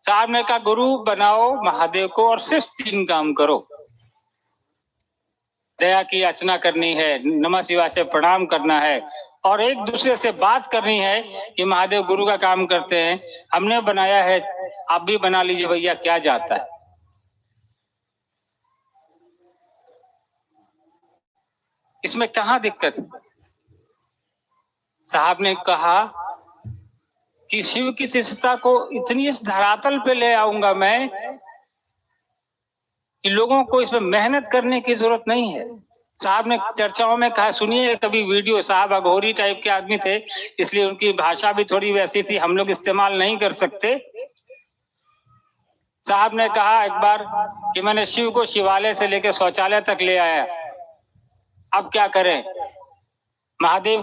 साहब ने कहा गुरु बनाओ महादेव को और सिर्फ 3 काम करो। दया की याचना करनी है, नमः शिवाय से प्रणाम करना है और एक दूसरे से बात करनी है कि महादेव गुरु का काम करते हैं, हमने बनाया है, आप भी बना लीजिए भैया, क्या जाता है। इसमें कहाँ दिक्कत? साहब ने कहा कि शिव की शिष्यता को इतनी इस धरातल पे ले आऊंगा मैं कि लोगों को इसमें मेहनत करने की जरूरत नहीं है। साहब ने चर्चाओं में कहा, सुनिए कभी वीडियो, साहब अघोरी टाइप के आदमी थे इसलिए उनकी भाषा भी थोड़ी वैसी थी, हम लोग इस्तेमाल नहीं कर सकते। साहब ने कहा एक बार कि मैंने शिव को शिवालय से लेकर शौचालय तक ले आया, अब क्या करें? महादेव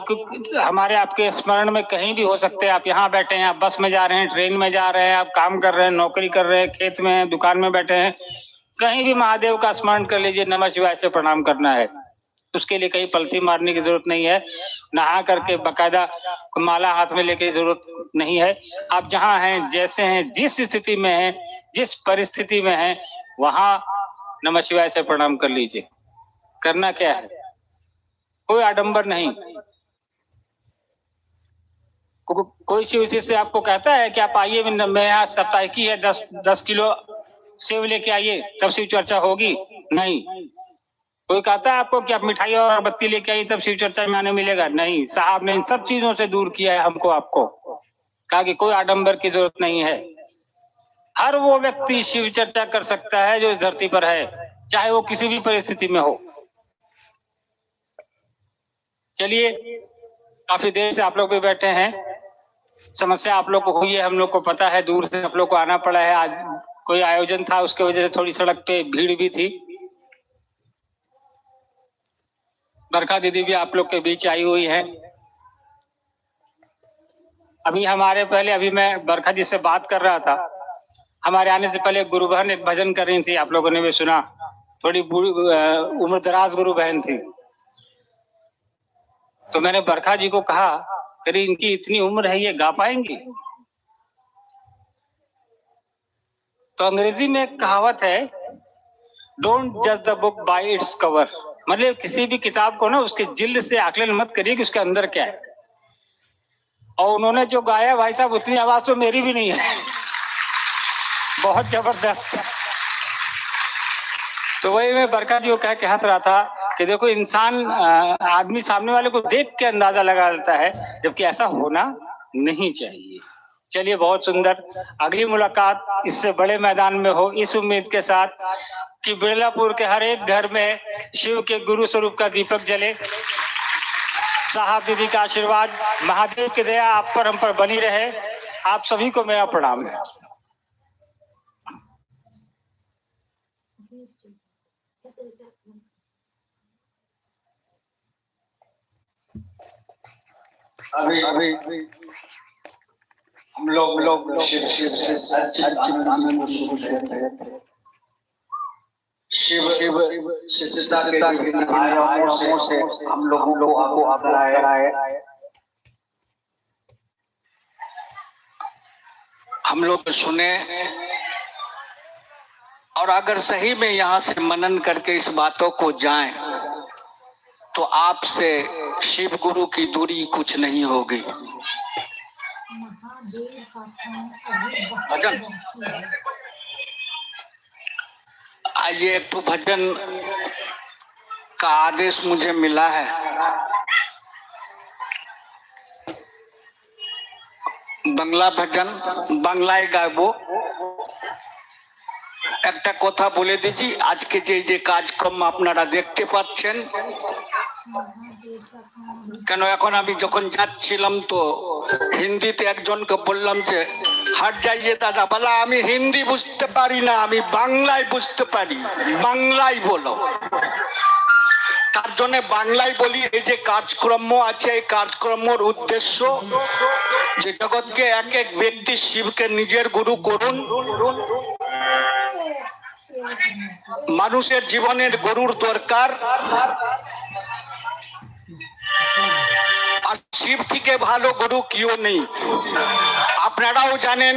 हमारे आपके स्मरण में कहीं भी हो सकते हैं। आप यहाँ बैठे हैं, आप बस में जा रहे हैं, ट्रेन में जा रहे हैं, आप काम कर रहे हैं, नौकरी कर रहे हैं, खेत में हैं, दुकान में बैठे हैं, कहीं भी महादेव का स्मरण कर लीजिए, नमः शिवाय से प्रणाम करना है। उसके लिए कहीं पलथी मारने की जरूरत नहीं है, नहा करके बकायदा माला हाथ में लेके जरूरत नहीं है। आप जहाँ हैं, जैसे हैं, जिस स्थिति में हैं, जिस परिस्थिति में हैं, वहां नमः शिवाय से प्रणाम कर लीजिए। करना क्या है? कोई आडंबर नहीं। कोई शिव से आपको कहता है कि आप आइए, मैं यहाँ साप्ताहिकी है, 10 किलो सेव लेके आइए तब शिव चर्चा होगी? नहीं। कोई कहता है आपको कि आप मिठाई और अगरबत्ती लेके आइए तब शिव चर्चा में आने मिलेगा? नहीं। साहब ने इन सब चीजों से दूर किया है हमको, आपको कहा कि कोई आडंबर की जरूरत नहीं है। हर वो व्यक्ति शिव चर्चा कर सकता है जो इस धरती पर है, चाहे वो किसी भी परिस्थिति में हो। चलिए, काफी देर से आप लोग भी बैठे हैं, समस्या आप लोग को हुई है, हम लोग को पता है, दूर से आप लोग को आना पड़ा है। आज कोई आयोजन था, उसके वजह से थोड़ी सड़क पे भीड़ भी थी। बरखा दीदी भी आप लोग के बीच आई हुई है। अभी मैं बरखा जी से बात कर रहा था, हमारे आने से पहले गुरु बहन एक भजन कर रही थी, आप लोगों ने भी सुना, थोड़ी उम्र दराज गुरु बहन थी। तो मैंने बरखा जी को कहा, अरे इनकी इतनी उम्र है, ये गा पाएंगी? तो अंग्रेजी में एक कहावत है, डोंट जज the book by its cover, मतलब किसी भी किताब को ना उसके जिल्द से आकलन मत करिए कि उसके अंदर क्या है। और उन्होंने जो गाया भाई साहब, उतनी आवाज तो मेरी भी नहीं है, बहुत जबरदस्त। तो वही मैं बरखा जी को कह के हंस रहा था कि देखो, इंसान आदमी सामने वाले को देख के अंदाजा लगा लेता है, जबकि ऐसा होना नहीं चाहिए। चलिए, बहुत सुंदर। अगली मुलाकात इससे बड़े मैदान में हो, इस उम्मीद के साथ कि बिरलापुर के हर एक घर में शिव के गुरु स्वरूप का दीपक जले। साहब दीदी का आशीर्वाद, महादेव की दया आप पर, हम पर बनी रहे। आप सभी को मेरा प्रणाम है। अभी हम लोग शिव शिष्यता के आयामों से हम लोगों को अवगत कराए। हम लोग सुने और अगर सही में यहाँ से मनन करके इस बातों को जाएं तो आपसे शिव गुरु की दूरी कुछ नहीं होगी। भजन आइए, एक तो भजन का आदेश मुझे मिला है। बांग्ला भजन बांग्लाয় গাইবো। একটা কথা বলে দিছি, আজকে যে কাজকর্ম আপনারা দেখতে পাচ্ছেন, কেন এখন আমি যখন যাচ্ছিলাম তো হিন্দিতে একজনকে বললাম যে হাট যাইয়ে দাদা, বলা আমি হিন্দি বুঝতে পারি না, আমি বাংলায় বুঝতে পারি, বাংলায় বলো। তার জন্য বাংলায় বলি। এই যে কাজকর্ম আছে, এই কাজকর্মের উদ্দেশ্য যে জগৎকে এক এক ব্যক্তি শিবকে নিজের গুরু করুন। মানুষের জীবনের গরুর দরকার, আর শিব থেকে ভালো গুরু কেউ নেই। আপনারাও জানেন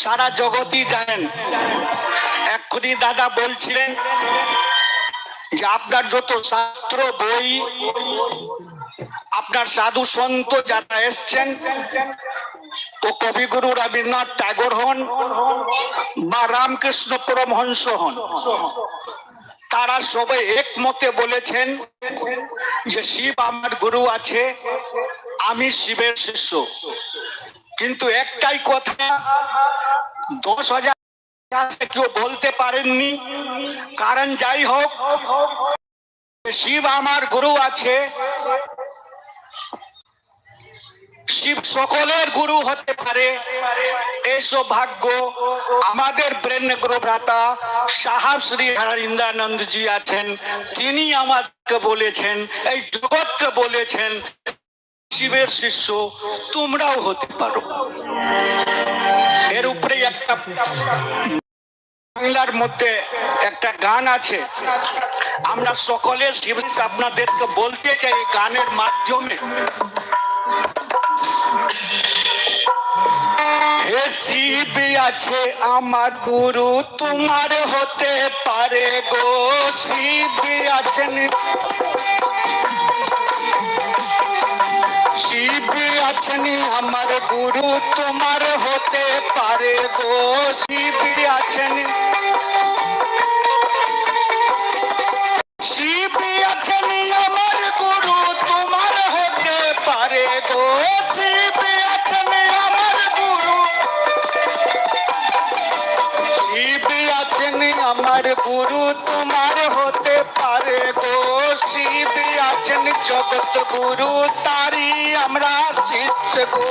সারা জগতই জানেন। এক্ষুনি দাদা বলছিলেন যে আপনার যত শাস্ত্র বই, আপনার সাধু সন্ত যারা এসছেন, ও কবিগুরু রবীন্দ্রনাথ ট্যাগর হন বা রামকৃষ্ণ পরমহংস হন, তারা সবাই একমতে বলেছেন যে শিব আমার গুরু আছে, আমি শিবের শিষ্য। কিন্তু একটাই কথা 10,000 কেউ বলতে পারেননি। কারণ যাই হোক, শিব আমার গুরু আছে, শিব সকলের গুরু হতে পারে, এই সৌভাগ্য আমাদের ব্রেন গুরু ভ্রাতা সাহাব শ্রী হরিন্দানন্দ জি আছেন, তিনি আমাকে বলেছেন, এই জগৎকে বলেছেন, শিবের শিষ্য তোমরাও হতে পারো। এর উপরে একটা বাংলার মধ্যে একটা গান আছে, আমরা সকলের শিব আপনাদেরকে বলতে চাই গানের মাধ্যমে। হে শিব আছে আমার গুরু, তোমার হতে পারে গো, শিব আছেন, শিব আছেন আমার গুরু, তোমার হতে পারে গো, শিব আছেন, শিব আছেন আমার গুরু, তোমার হতে পারে গো, শিব আছেন আমার গুরু, শিব আছেন আমার গুরু, তোমার হতে পারে গো, শিব আছেন জগৎ গুরু, তারি আমরা শিষ্য গো।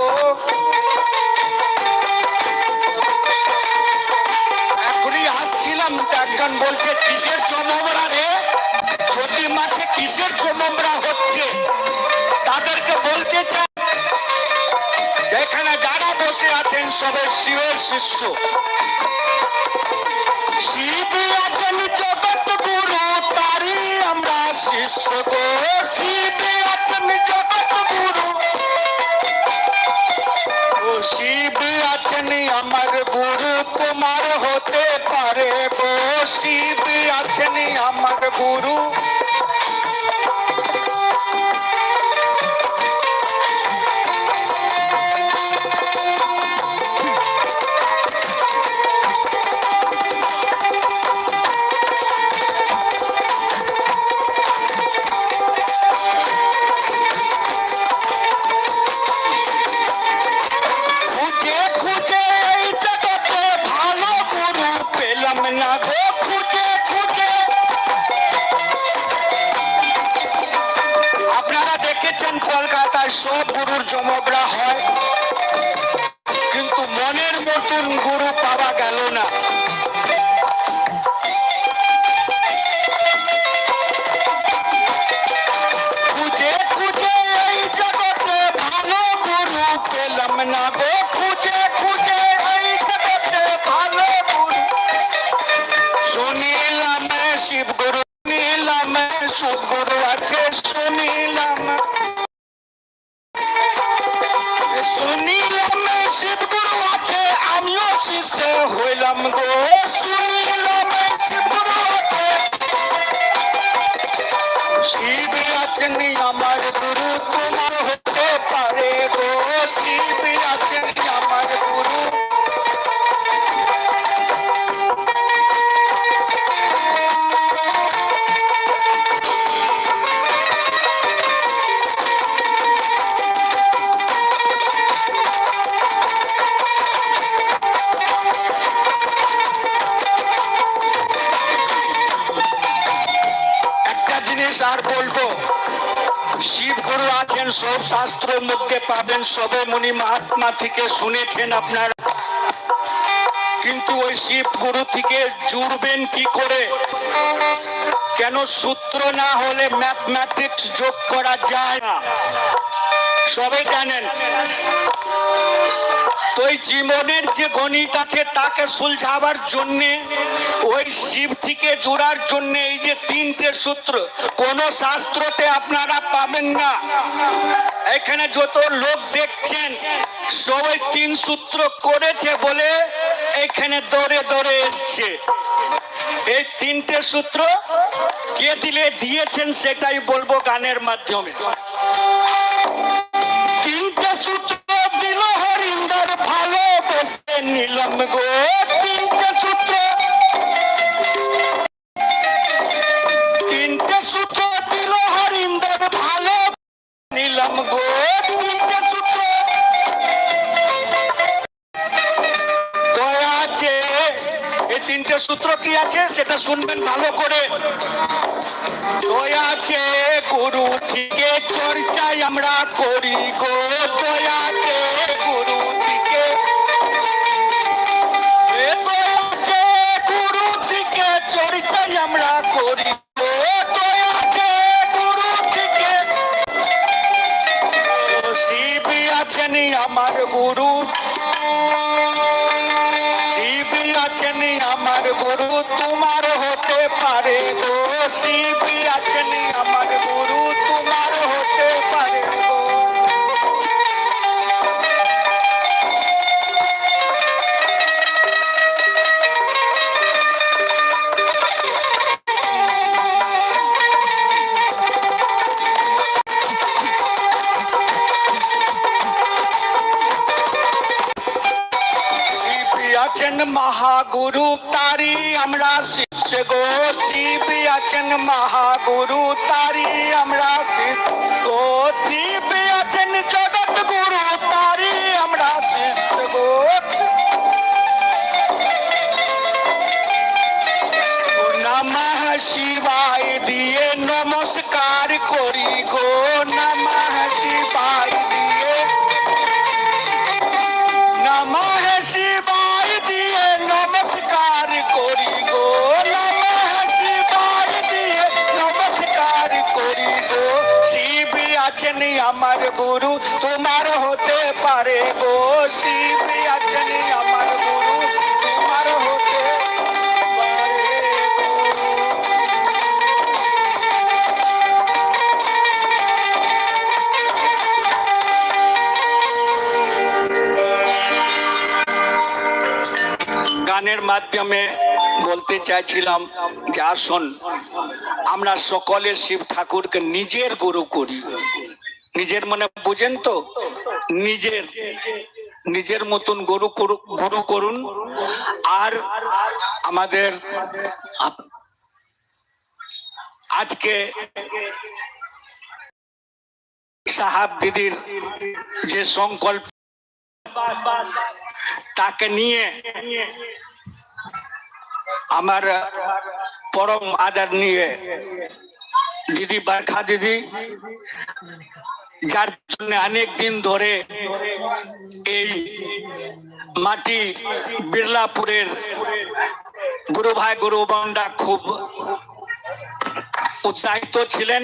এখনই আসছিলাম, একজন বলছে কিসের চমমরা রে, যদি মাঠে কিসের চমমরা হচ্ছে, তাদেরকে বলতে চাই এখানে যারা বসে আছেন সবে শিবের শিষ্য। শিব আছেন জগৎ গুরু, তারি আমরা শিষ্য গো, শিব আছেন জগৎ গুরু, ও শিব আছেন আমার গুরু, তোমার হতে পারে গো, শিব আছেন আমার গুরু। কলকাতায় সব গুরুর জমবরা হয়, কিন্তু মনের মতন গুরু পাওয়া গেল না। খুঁজে খুঁজে এই জগতে ভালো গুরু পেলাম না গো, খুঁজে খুঁজে এই জগতে ভালো গুরু। শুনিলাম শিব গুরু, শুনিলাম শিব গুরু আছে, শুনিলাম শিব গুরু আছে, আমিও শিষ্য হইলাম গো, শুনিলাম শিব গুরু আছে, শিব আছেন আমার গুরু, তোমার হতে পারে গো, শিব আছেন আমার গুরু। আর বলবো, শিব গুরু আছেন, সব শাস্ত্রের মধ্যে পাবেন, সবে মুনি মহাত্মা থেকে শুনেছেন আপনারা, কিন্তু ওই শিব গুরু থেকে জুড়বেন কি করে? কেন সূত্র না হলে ম্যাথমেটিক্স যোগ করা যায় না। সবাই জানেন তো এই জীবনের যে গণিত আছে তাকে সুলঝাবার জন্য ওই শিব থেকে জোড়ার জন্য এই যে তিনটে সূত্র কোন শাস্ত্রতে আপনারা পাবেন না। এখানে যত লোক দেখছেন সবাই তিন সূত্র করেছে বলে এখানে দৌড়ে দৌড়ে এসছে। এই তিনটে সূত্র কে দিয়েছেন সেটাই বলবো গানের মাধ্যমে। তিনটে সূত্র দিল হরিন্দর ভালোবেসে নিলাম গো, তিনটে সূত্র দিল হরিন্দর ভালো নিলাম গো, তিনটে সূত্র দয়া আছে। এই তিনটে সূত্র কি আছে সেটা শুনবেন ভালো করে। দয়া আছে গুরু থেকে চর্চায় আমরা করি গো, দয়া আছে গুরু থেকে, দয়া আছে গুরু থেকে চর্চায় আমরা করি গো, দয়া আছে গুরু থেকে। শিব আছেন আমার গুরু, শিব আছেন আমার গুরু, তোমার হতে পারে গো, শিব আছেন আমার গুরু, তোমার হতে পারে গো। আছেন মহাগুরু তারি আমরা শিষ্য গো, শিব আছেন মহাগুরু তারি আমরা শিষ্য গো, শিব আছেন জগৎ গুরু তারি আমরা শিষ্য গো। নমঃ শিবায় দিয়ে নমস্কার করি গো, নমঃ শিবায় দিয়ে, নমঃ শিবায় দিয়ে নমস্কার করি গো, নমঃ শিবায় দিয়ে নমস্কার করি গো। শিব আছেন আমার গুরু, তোমার হতে পারে গো, শিব আছেন আমার গুরু, তোমার হতে পারে গো। গানের মাধ্যমে বলতে চাইছিলাম যে আসুন আমরা সকলে শিব ঠাকুরকে নিজের গুরু করি। নিজের মনে বুঝেন তো, নিজের মতন গুরু করুন। আর আমাদের আজকে সাহাব দিদির যে সংকল্প তাকে নিয়ে আমার পরম আদর নিয়ে দিদি বারখা দিদি, যার জন্য অনেক দিন ধরে এই মাটি বিড়লাপুরের গুরু ভাই গুরু বোনরা খুব উৎসাহিত ছিলেন।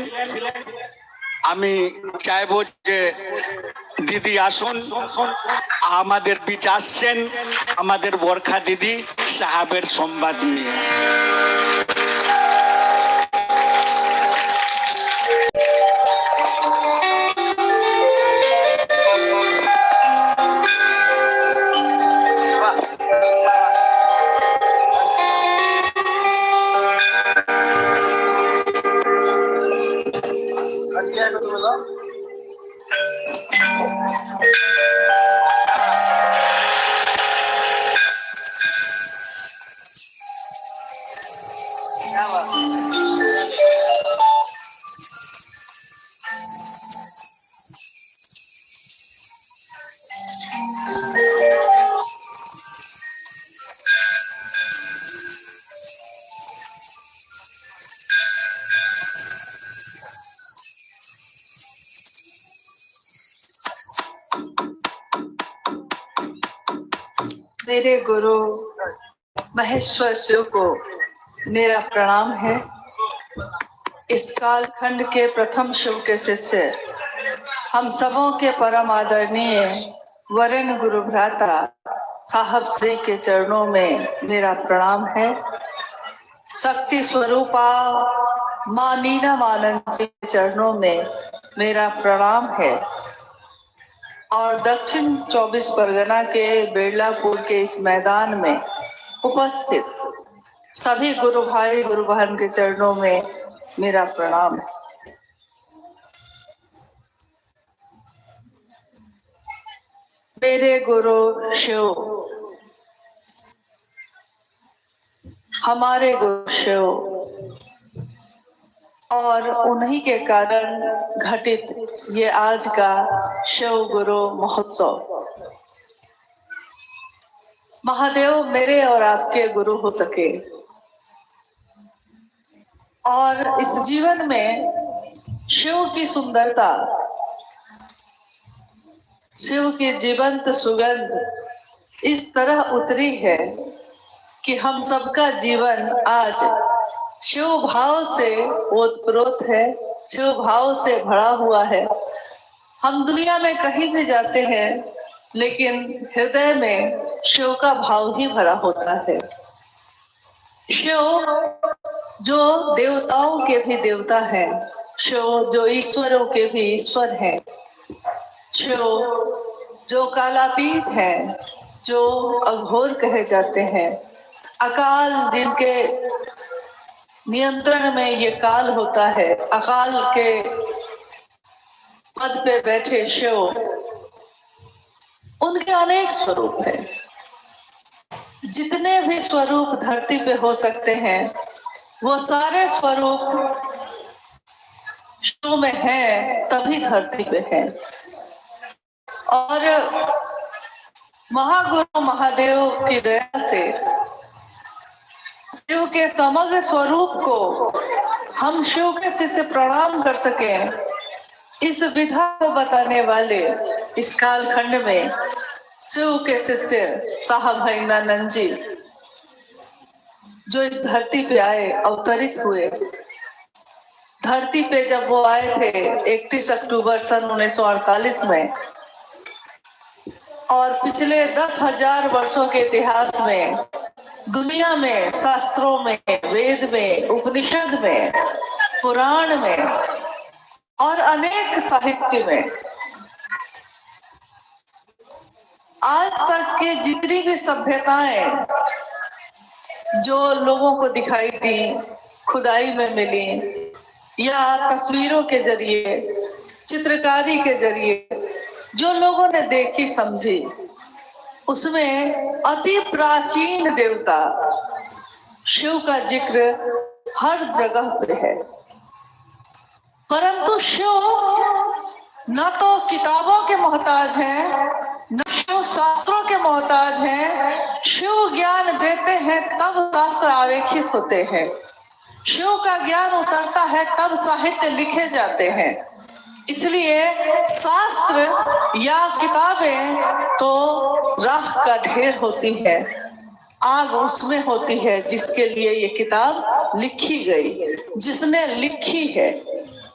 আমি চাইবো যে দিদি আসুন, আমাদের বিচ আসছেন আমাদের বরখা দিদি সাহাবের সংবাদ নিয়ে। मेरे गुरु महेश्वर शिव को मेरा प्रणाम है। इस कालखंड के प्रथम शिव के शिष्य हम सबों के परम आदरणीय वरेण्य गुरु भ्राता साहब श्री के चरणों में मेरा प्रणाम है। शक्ति स्वरूपा मां नीलम आनंद जी के चरणों में मेरा प्रणाम है। और दक्षिण 24 परगना के बेड़लापुर के इस मैदान में उपस्थित सभी गुरु भाई गुरु बहन के चरणों में मेरा प्रणाम है। मेरे गुरु शिव, हमारे गुरु शिव और उन्हीं के कारण घटित ये आज का शिव गुरु महोत्सव। महादेव मेरे और आपके गुरु हो सके और इस जीवन में शिव की सुंदरता, शिव की जीवंत सुगंध इस तरह उतरी है कि हम सबका जीवन आज शिव भाव से ओतप्रोत है, शिव भाव से भरा हुआ है। हम दुनिया में कहीं भी जाते हैं लेकिन हृदय में शिव का भाव ही भरा होता है। शिव जो देवताओं के भी देवता है, शिव जो ईश्वरों के भी ईश्वर है, शिव जो कालातीत है, जो अघोर कहे जाते हैं, अकाल जिनके नियंत्रण में ये काल होता है, अकाल के पद पे बैठे शिव, उनके अनेक स्वरूप हैं। जितने भी स्वरूप धरती पे हो सकते हैं वो सारे स्वरूप शिव में हैं, तभी धरती पे हैं। और महागुरु महादेव की दया से शिव के समग्र स्वरूप को हम शिव के शिष्य प्रणाम कर सकें, इस विधा को बताने वाले इस कालखंड में शिव के शिष्य साहब हिंदानंद जी जो इस धरती पे आए, अवतरित हुए। धरती पे जब वो आए थे 31 अक्टूबर सन 1948 में, और पिछले 10,000 वर्षों के इतिहास में दुनिया में, शास्त्रों में, वेद में, उपनिषद में, पुराण में और अनेक साहित्य में आज तक के जितनी भी सभ्यताएं जो लोगों को दिखाई दी, खुदाई में मिली या तस्वीरों के जरिए, चित्रकारी के जरिए जो लोगों ने देखी समझी, उसमें अति प्राचीन देवता शिव का जिक्र हर जगह पे है। परंतु शिव न तो किताबों के मोहताज हैं, न शिव शास्त्रों के मोहताज हैं। शिव ज्ञान देते हैं तब शास्त्र आरेखित होते हैं, शिव का ज्ञान उतरता है तब साहित्य लिखे जाते हैं। इसलिए शास्त्र या किताबें तो राख का ढेर होती है, आग उसमें होती है जिसके लिए ये किताब लिखी गई, जिसने लिखी है।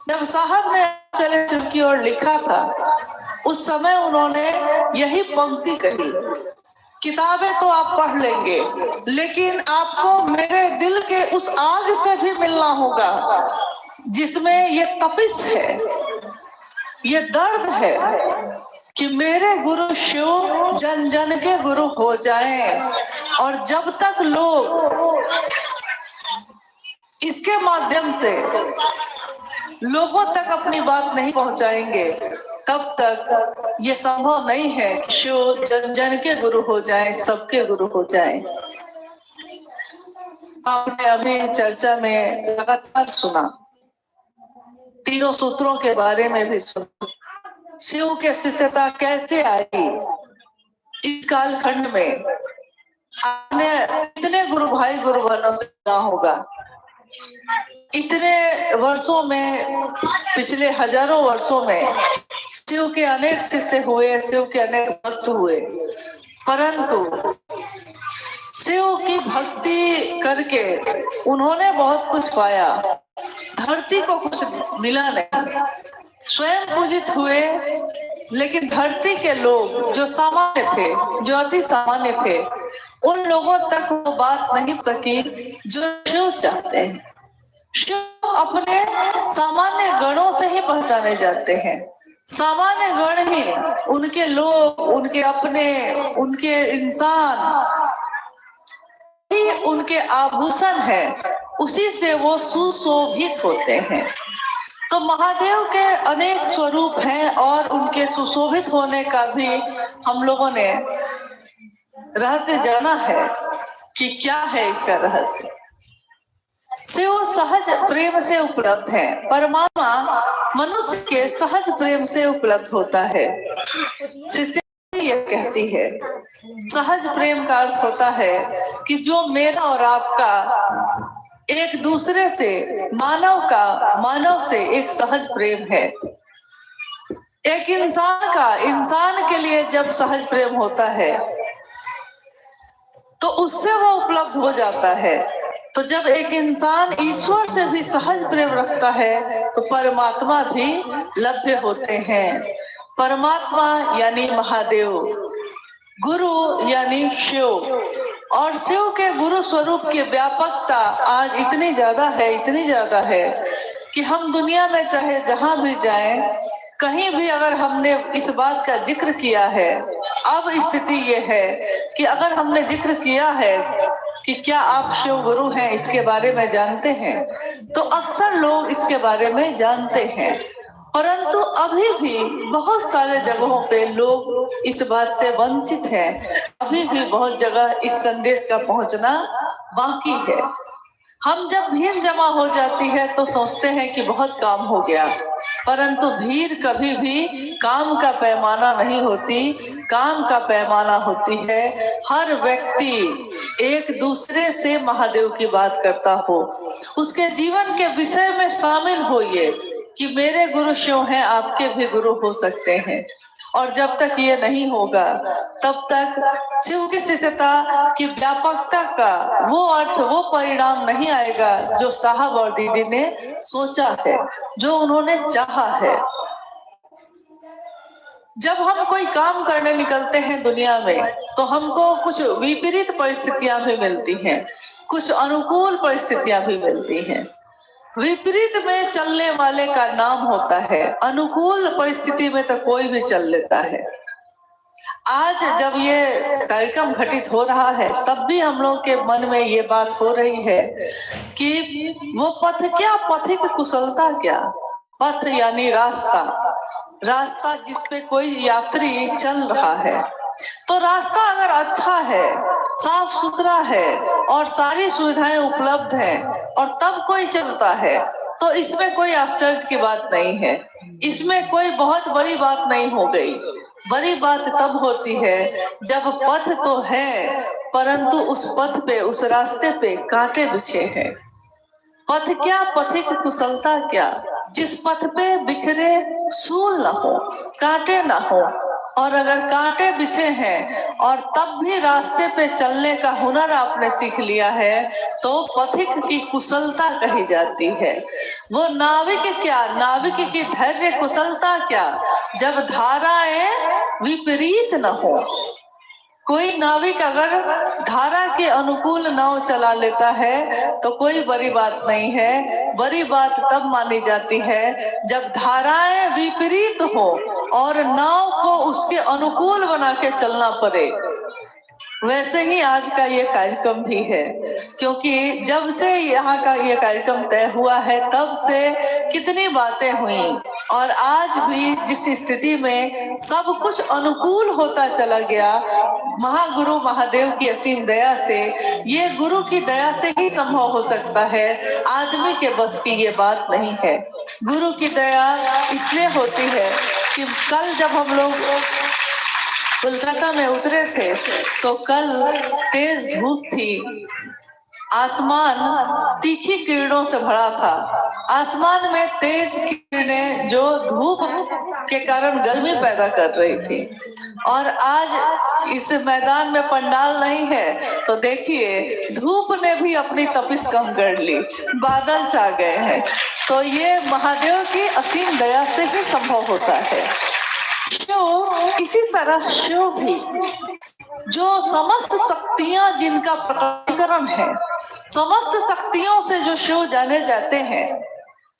जब साहब ने चले शिव की ओर लिखा था उस समय उन्होंने यही पंक्ति कही, किताबें तो आप पढ़ लेंगे लेकिन आपको मेरे दिल के उस आग से भी मिलना होगा जिसमें ये तपिश है, ये दर्द है कि मेरे गुरु शिव जन जन के गुरु हो जाएं। और जब तक लोग इसके माध्यम से लोगों तक अपनी बात नहीं पहुंचाएंगे तब तक ये संभव नहीं है कि शिव जन जन के गुरु हो जाएं, सबके गुरु हो जाएं। आपने अभी चर्चा में लगातार सुना, तीनों सूत्रों के बारे में भी सुना, शिव के शिष्यता कैसे आई इस कालखंड में। आपने इतने गुरु भाई गुरु बहनों से सुना होगा, इतने वर्षों में, पिछले हजारों वर्षों में शिव के अनेक शिष्य हुए, शिव के अनेक भक्त हुए, परंतु शिव की भक्ति करके उन्होंने बहुत कुछ पाया, धरती को कुछ मिला नहीं। स्वयं पूजित हुए, लेकिन धरती के लोग जो सामान्य थे, जो अति सामान्य थे, उन लोगों तक वो बात नहीं सकी जो शिव चाहते हैं। शिव अपने सामान्य गणों से ही पहचाने जाते हैं। सामान्य गण ही उनके लोग, उनके अपने, उनके इंसान ही उनके आभूषण है, उसी से वो सुशोभित होते हैं। तो महादेव के अनेक स्वरूप हैं और उनके सुशोभित होने का भी हम लोगों ने रहस्य जाना है कि क्या है इसका रहस्य। शिव सहज प्रेम से उपलब्ध है, परमात्मा मनुष्य के सहज प्रेम से उपलब्ध होता है। शिष्य यह कहती है, सहज प्रेम का अर्थ होता है कि जो मेरा और आपका एक दूसरे से, मानव से एक सहज प्रेम है। एक इंसान का इंसान के लिए जब सहज प्रेम होता है तो उससे वो उपलब्ध हो जाता है। तो जब एक इंसान ईश्वर से भी सहज प्रेम रखता है तो परमात्मा भी लभ्य होते हैं। परमात्मा यानी महादेव, गुरु यानी शिव, और शिव के गुरु स्वरूप की व्यापकता आज इतनी ज्यादा है कि हम दुनिया में चाहे जहां भी जाएं, कहीं भी अगर हमने इस बात का जिक्र किया है, अब स्थिति ये है कि अगर हमने जिक्र किया है कि क्या आप शिव गुरु हैं, इसके बारे में जानते हैं, तो अक्सर लोग इसके बारे में जानते हैं। परंतु अभी भी बहुत सारे जगहों पे लोग इस बात से वंचित हैं। अभी भी बहुत जगह इस संदेश का पहुंचना बाकी है। हम जब भीड़ जमा हो जाती है तो सोचते हैं कि बहुत काम हो गया, परंतु भीड़ कभी भी काम का पैमाना नहीं होती। काम का पैमाना होती है हर व्यक्ति एक दूसरे से महादेव की बात करता हो, उसके जीवन के विषय में शामिल होइए कि मेरे गुरु शिव हैं, आपके भी गुरु हो सकते हैं। और जब तक ये नहीं होगा तब तक शिव की शिष्यता की व्यापकता का वो अर्थ, वो परिणाम नहीं आएगा जो साहब और दीदी ने सोचा है, जो उन्होंने चाहा है। जब हम कोई काम करने निकलते हैं दुनिया में तो हमको कुछ विपरीत परिस्थितियां भी मिलती हैं, कुछ अनुकूल परिस्थितियां भी मिलती हैं। विपरीत में चलने वाले का नाम होता है, अनुकूल परिस्थिति में तो कोई भी चल लेता है। आज जब ये कार्यक्रम घटित हो रहा है तब भी हम लोग के मन में ये बात हो रही है कि वो पथ क्या, पथिक कुशलता क्या। पथ यानी रास्ता जिस पे कोई यात्री चल रहा है, तो रास्ता अगर अच्छा है, साफ सुथरा है और सारी सुविधाएं उपलब्ध हैं और तब कोई चलता है, तो इसमें कोई आश्चर्य की बात नहीं है, इसमें कोई बहुत बड़ी बात नहीं हो गई। बड़ी बात तब होती है जब पथ तो है परंतु उस पथ पे, उस रास्ते पे कांटे बिछे हैं। पथ क्या, पथिक कुशलता क्या, जिस पथ पे बिखरे सूल न हो, कांटे न हो, और अगर कांटे बिछे हैं और तब भी रास्ते पे चलने का हुनर आपने सीख लिया है तो पथिक की कुशलता कही जाती है। वो नाविक क्या, नाविक की धैर्य कुशलता क्या, जब धाराएं विपरीत न हो। कोई नाविक अगर धारा के अनुकूल नाव चला लेता है तो कोई बड़ी बात नहीं है। बड़ी बात तब मानी जाती है जब धाराएं विपरीत हो और नाव को उसके अनुकूल बना के चलना पड़े। वैसे ही आज का ये कार्यक्रम भी है, क्योंकि जब से यहाँ का ये कार्यक्रम तय हुआ है तब से कितनी बातें हुई और आज भी जिस स्थिति में सब कुछ अनुकूल होता चला गया, महागुरु महादेव की असीम दया से, ये गुरु की दया से ही संभव हो सकता है, आदमी के बस की ये बात नहीं है। गुरु की दया इसलिए होती है कि कल जब हम लोग कोलकाता में उतरे थे तो कल तेज धूप थी, आसमान तीखी किरणों से भरा था। आसमान में तेज किरणें जो धूप के कारण गर्मी पैदा कर रही थी, और आज इस मैदान में पंडाल नहीं है तो देखिए धूप ने भी अपनी तपिश कम कर ली, बादल छा गए हैं। तो ये महादेव की असीम दया से ही संभव होता है। शिव इसी तरह शिव भी जो समस्त शक्तियां जिनका प्रकटीकरण है, समस्त शक्तियों से जो शिव जाने जाते हैं,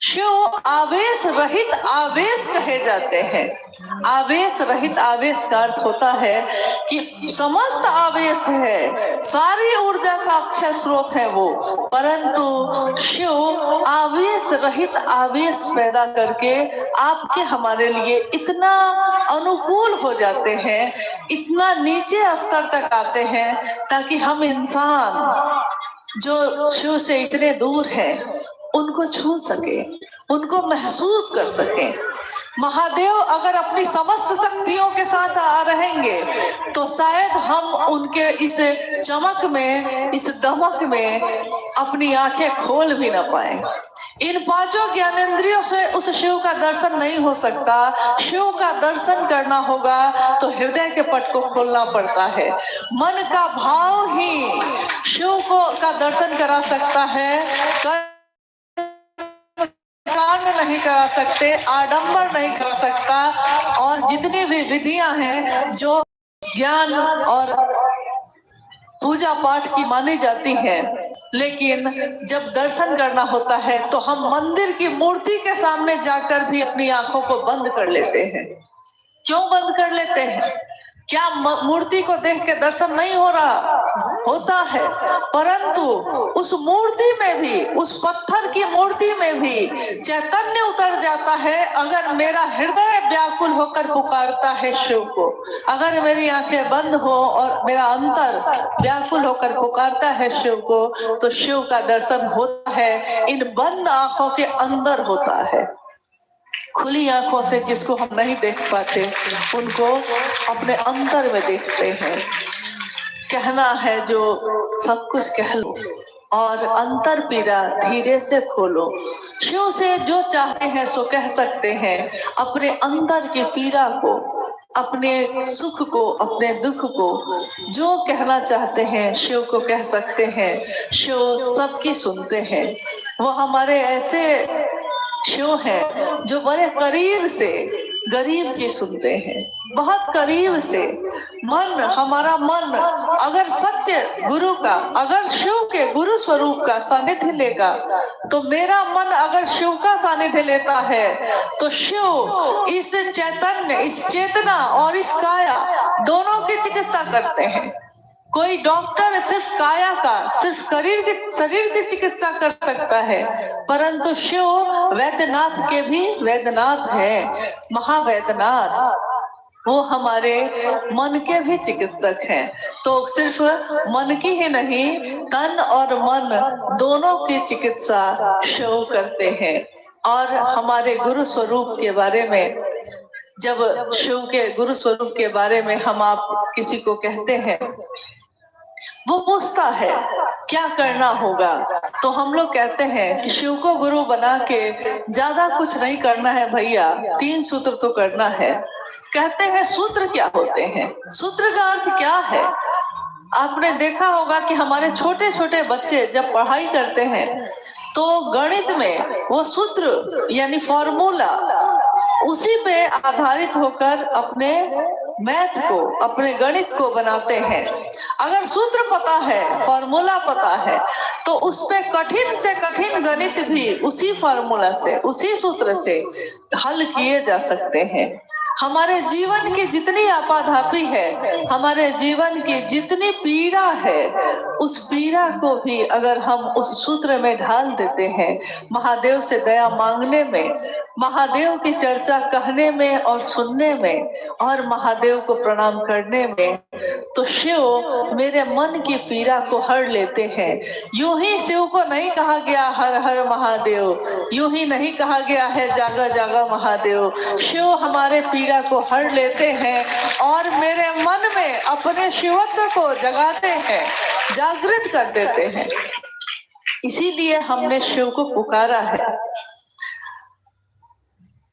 शिव आवेश रहित आवेश कहे जाते हैं। आवेश रहित आवेश का अर्थ होता है कि समस्त आवेश है, सारी ऊर्जा का अक्षय स्रोत है वो, परंतु शिव आवेश रहित आवेश पैदा करके आपके हमारे लिए इतना अनुकूल हो जाते हैं, इतना नीचे स्तर तक आते हैं ताकि हम इंसान जो शिव से इतने दूर हैं उनको छू सके, उनको महसूस कर सके। महादेव अगर अपनी समस्त शक्तियों के साथ आ रहेंगे तो शायद हम उनके इस चमक में, इस दमक में अपनी आंखें खोल भी ना पाए। इन पांचों ज्ञानेंद्रियों से उस शिव का दर्शन नहीं हो सकता। शिव का दर्शन करना होगा तो हृदय के पट को खोलना पड़ता है। मन का भाव ही शिव को का दर्शन करा सकता है। कांड नहीं करा सकते, आडंबर नहीं करा सकता, और जितनी भी विधियां हैं जो ज्ञान और पूजा पाठ की मानी जाती हैं, लेकिन जब दर्शन करना होता है तो हम मंदिर की मूर्ति के सामने जाकर भी अपनी आंखों को बंद कर लेते हैं। क्यों बंद कर लेते हैं? क्या मूर्ति को देख के दर्शन नहीं हो रहा? होता है, परंतु उस मूर्ति में भी, उस पत्थर की मूर्ति में भी चैतन्य उतर जाता है अगर मेरा हृदय व्याकुल होकर पुकारता है शिव को। अगर मेरी आंखें बंद हो और मेरा अंतर व्याकुल होकर पुकारता है शिव को, तो शिव का दर्शन होता है। इन बंद आंखों के अंदर होता है। खुली आंखों से जिसको हम नहीं देख पाते उनको अपने अंतर में देखते हैं। कहना है जो सब कुछ कह लो और अंतर पीरा धीरे से खोलो। शिव से जो चाहते हैं सो कह सकते हैं। अपने अंदर की पीरा को, अपने सुख को, अपने दुख को जो कहना चाहते हैं शिव को कह सकते हैं। शिव सबकी सुनते हैं। वो हमारे ऐसे शिव है जो बड़े करीब से गरीब की सुनते हैं, बहुत करीब से। मन, हमारा मन अगर सत्य गुरु का, अगर शिव के गुरु स्वरूप का सानिध्य लेगा, तो मेरा मन अगर शिव का सानिध्य लेता है तो शिव इस चैतन्य, इस चेतना और इस काया दोनों की चिकित्सा करते हैं। कोई डॉक्टर सिर्फ काया का, सिर्फ शरीर की चिकित्सा कर सकता है, परंतु शिव वैद्यनाथ के भी वैद्यनाथ है, महावैद्यनाथ। वो हमारे मन के भी चिकित्सक हैं। तो सिर्फ मन की ही नहीं, तन और मन दोनों की चिकित्सा शिव करते हैं। और हमारे गुरु स्वरूप के बारे में, जब शिव के गुरु स्वरूप के बारे में हम आप किसी को कहते हैं, वो पूछता है क्या करना होगा, तो हम लोग कहते हैं कि शिव को गुरु बना के ज्यादा कुछ नहीं करना है भैया, 3 सूत्र तो करना है। कहते हैं सूत्र क्या होते हैं? सूत्र का अर्थ क्या है? आपने देखा होगा कि हमारे छोटे छोटे बच्चे जब पढ़ाई करते हैं तो गणित में वो सूत्र यानी फॉर्मूला, उसी पे आधारित होकर अपने मैथ को, अपने गणित को बनाते हैं। अगर सूत्र पता है, फॉर्मूला पता है, तो उस पे कठिन से कठिन गणित भी उसी फॉर्मूला से, उसी सूत्र से हल किए जा सकते हैं। हमारे जीवन की जितनी आपाधापी है, हमारे जीवन की जितनी पीड़ा है, उस पीड़ा को भी अगर हम उस सूत्र में ढाल देते हैं, महादेव से दया मांगने में, महादेव की चर्चा कहने में और सुनने में, और महादेव को प्रणाम करने में, तो शिव मेरे मन की पीड़ा को हर लेते हैं। यूं ही शिव को नहीं कहा गया हर हर महादेव, यूं ही नहीं कहा गया है जागा जागा महादेव। शिव हमारे पीड़ा को हर लेते हैं और मेरे मन में अपने शिवत्व को जगाते हैं, जागृत कर देते हैं। इसीलिए हमने शिव को पुकारा है।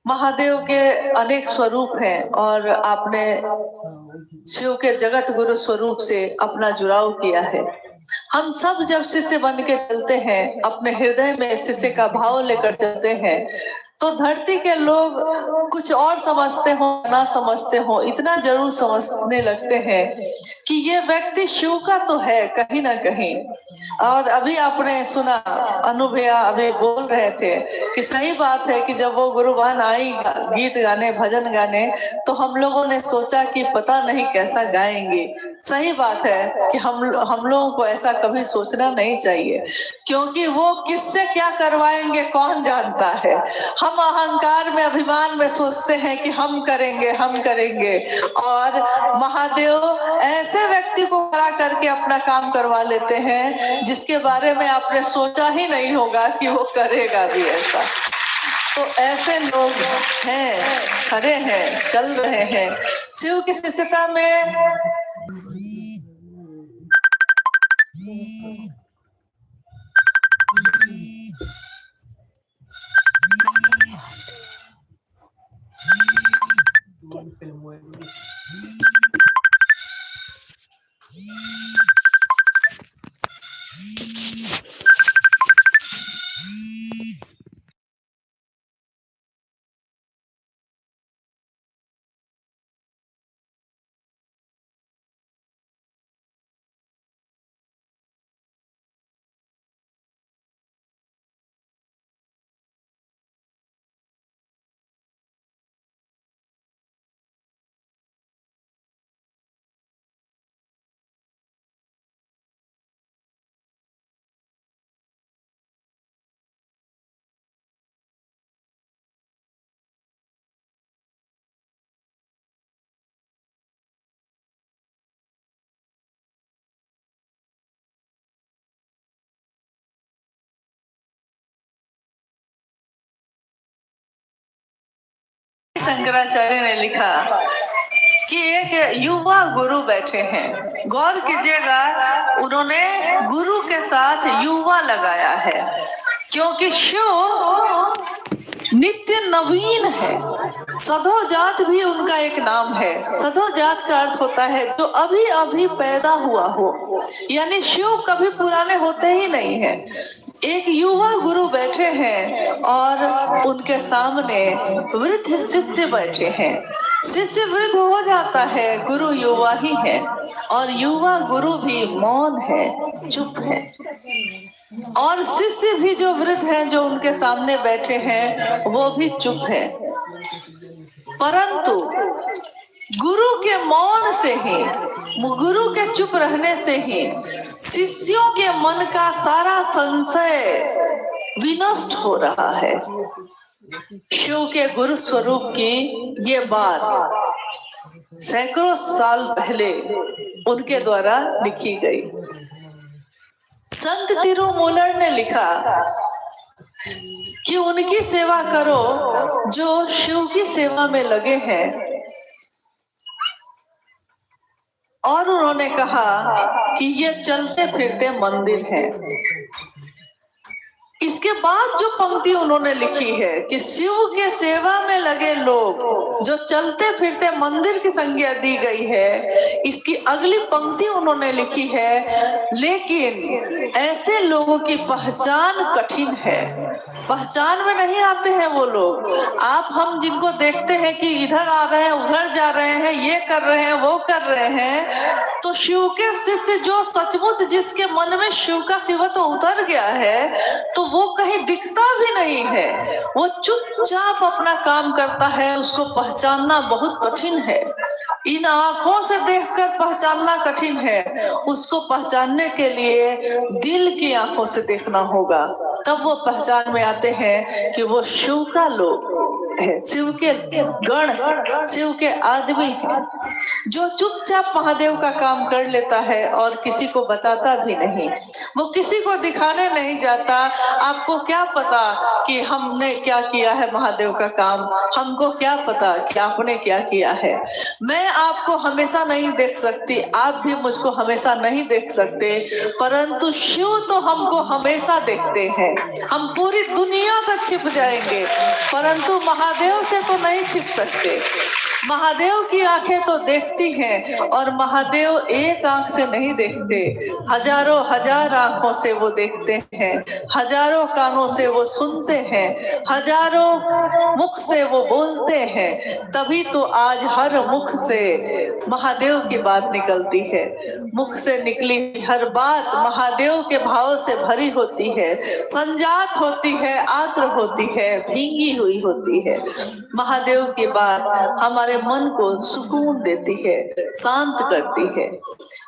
महादेव के अनेक स्वरूप हैं और आपने शिव के जगत गुरु स्वरूप से अपना जुड़ाव किया है। हम सब जब शिष्य बन के चलते हैं, अपने हृदय में शिष्य का भाव लेकर चलते हैं, तो धरती के लोग कुछ और समझते हो ना समझते हो, इतना जरूर समझने लगते हैं कि ये व्यक्ति शिव का तो है कहीं ना कहीं। और अभी आपने सुना, अनुभया अभी बोल रहे थे कि सही बात है कि जब वो गुरुवान आई गीत गाने, भजन गाने, तो हम लोगों ने सोचा कि पता नहीं कैसा गाएंगे। सही बात है कि हम लोगों को ऐसा कभी सोचना नहीं चाहिए, क्योंकि वो किससे क्या करवाएंगे कौन जानता है। हम अहंकार में, अभिमान में सोचते हैं कि हम करेंगे, और महादेव ऐसे व्यक्ति को खड़ा करके अपना काम करवा लेते हैं जिसके बारे में आपने सोचा ही नहीं होगा कि वो करेगा भी ऐसा। तो ऐसे लोग हैं, खड़े हैं, चल रहे हैं शिव की शिष्यता में। शंकराचार्य ने लिखा कि एक युवा गुरु बैठे हैं। गौर कीजिएगा, उन्होंने गुरु के साथ युवा लगाया है, क्योंकि शिव नित्य नवीन है। सधोजात भी उनका एक नाम है। सधोजात का अर्थ होता है जो अभी अभी पैदा हुआ हो, यानी शिव कभी पुराने होते ही नहीं है। एक युवा गुरु बैठे हैं और उनके सामने वृद्ध शिष्य बैठे हैं। शिष्य वृद्ध हो जाता है, गुरु युवा ही है, और युवा गुरु भी मौन है, चुप है। और शिष्य भी जो वृद्ध हैं, जो उनके सामने बैठे हैं, वो भी चुप है। परंतु गुरु के मौन से ही, गुरु के चुप रहने से ही शिष्यों के मन का सारा संशय विनष्ट हो रहा है। शिव के गुरु स्वरूप की ये बात सैकड़ों साल पहले उनके द्वारा लिखी गई। संत तिरुमूलर ने लिखा कि उनकी सेवा करो जो शिव की सेवा में लगे हैं। और उन्होंने कहा कि ये चलते फिरते मंदिर है। इसके बाद जो पंक्ति उन्होंने लिखी है कि शिव के सेवा में लगे लोग जो चलते फिरते मंदिर की संज्ञा दी गई है, इसकी अगली पंक्ति उन्होंने लिखी है, लेकिन ऐसे लोगों की पहचान कठिन है। पहचान में नहीं आते हैं वो लोग। आप हम जिनको देखते हैं कि इधर आ रहे हैं, उधर जा रहे हैं, ये कर रहे हैं, वो कर रहे हैं, तो शिव के शिष्य जो सचमुच जिसके मन में शिव का शिवत्व उतर गया है, तो वो कहीं दिखता भी नहीं है। वो चुपचाप अपना काम करता है। उसको पहचानना बहुत कठिन है। इन आंखों से देखकर पहचानना कठिन है। उसको पहचानने के लिए दिल की आंखों से देखना होगा, तब वो पहचान में आते हैं कि वो शिव का लोग है, शिव के गण, शिव के आदमी है। जो चुपचाप महादेव का काम कर लेता है और किसी को बताता भी नहीं, वो किसी को दिखाने नहीं जाता। आपको क्या पता कि हमने क्या किया है महादेव का काम, हमको क्या पता कि आपने क्या किया है। मैं आपको हमेशा नहीं देख सकती, आप भी मुझको हमेशा नहीं देख सकते, परंतु शिव तो हमको हमेशा देखते हैं। हम पूरी दुनिया से छिप जाएंगे, परंतु महादेव महादेव से तो नहीं छिप सकते। महादेव की आंखें तो देखती हैं और महादेव एक आंख से नहीं देखते, हजारों हजार आंखों से वो देखते हैं, हजारों कानों से वो सुनते हैं, हजारों मुख से वो बोलते हैं। तभी तो आज हर मुख से महादेव की बात निकलती है। मुख से निकली हर बात महादेव के भाव से भरी होती है, संजात होती है, आर्द्र होती है, भींगी हुई होती है। महादेव की बात हमारे मन को सुकून देती है, शांत करती है।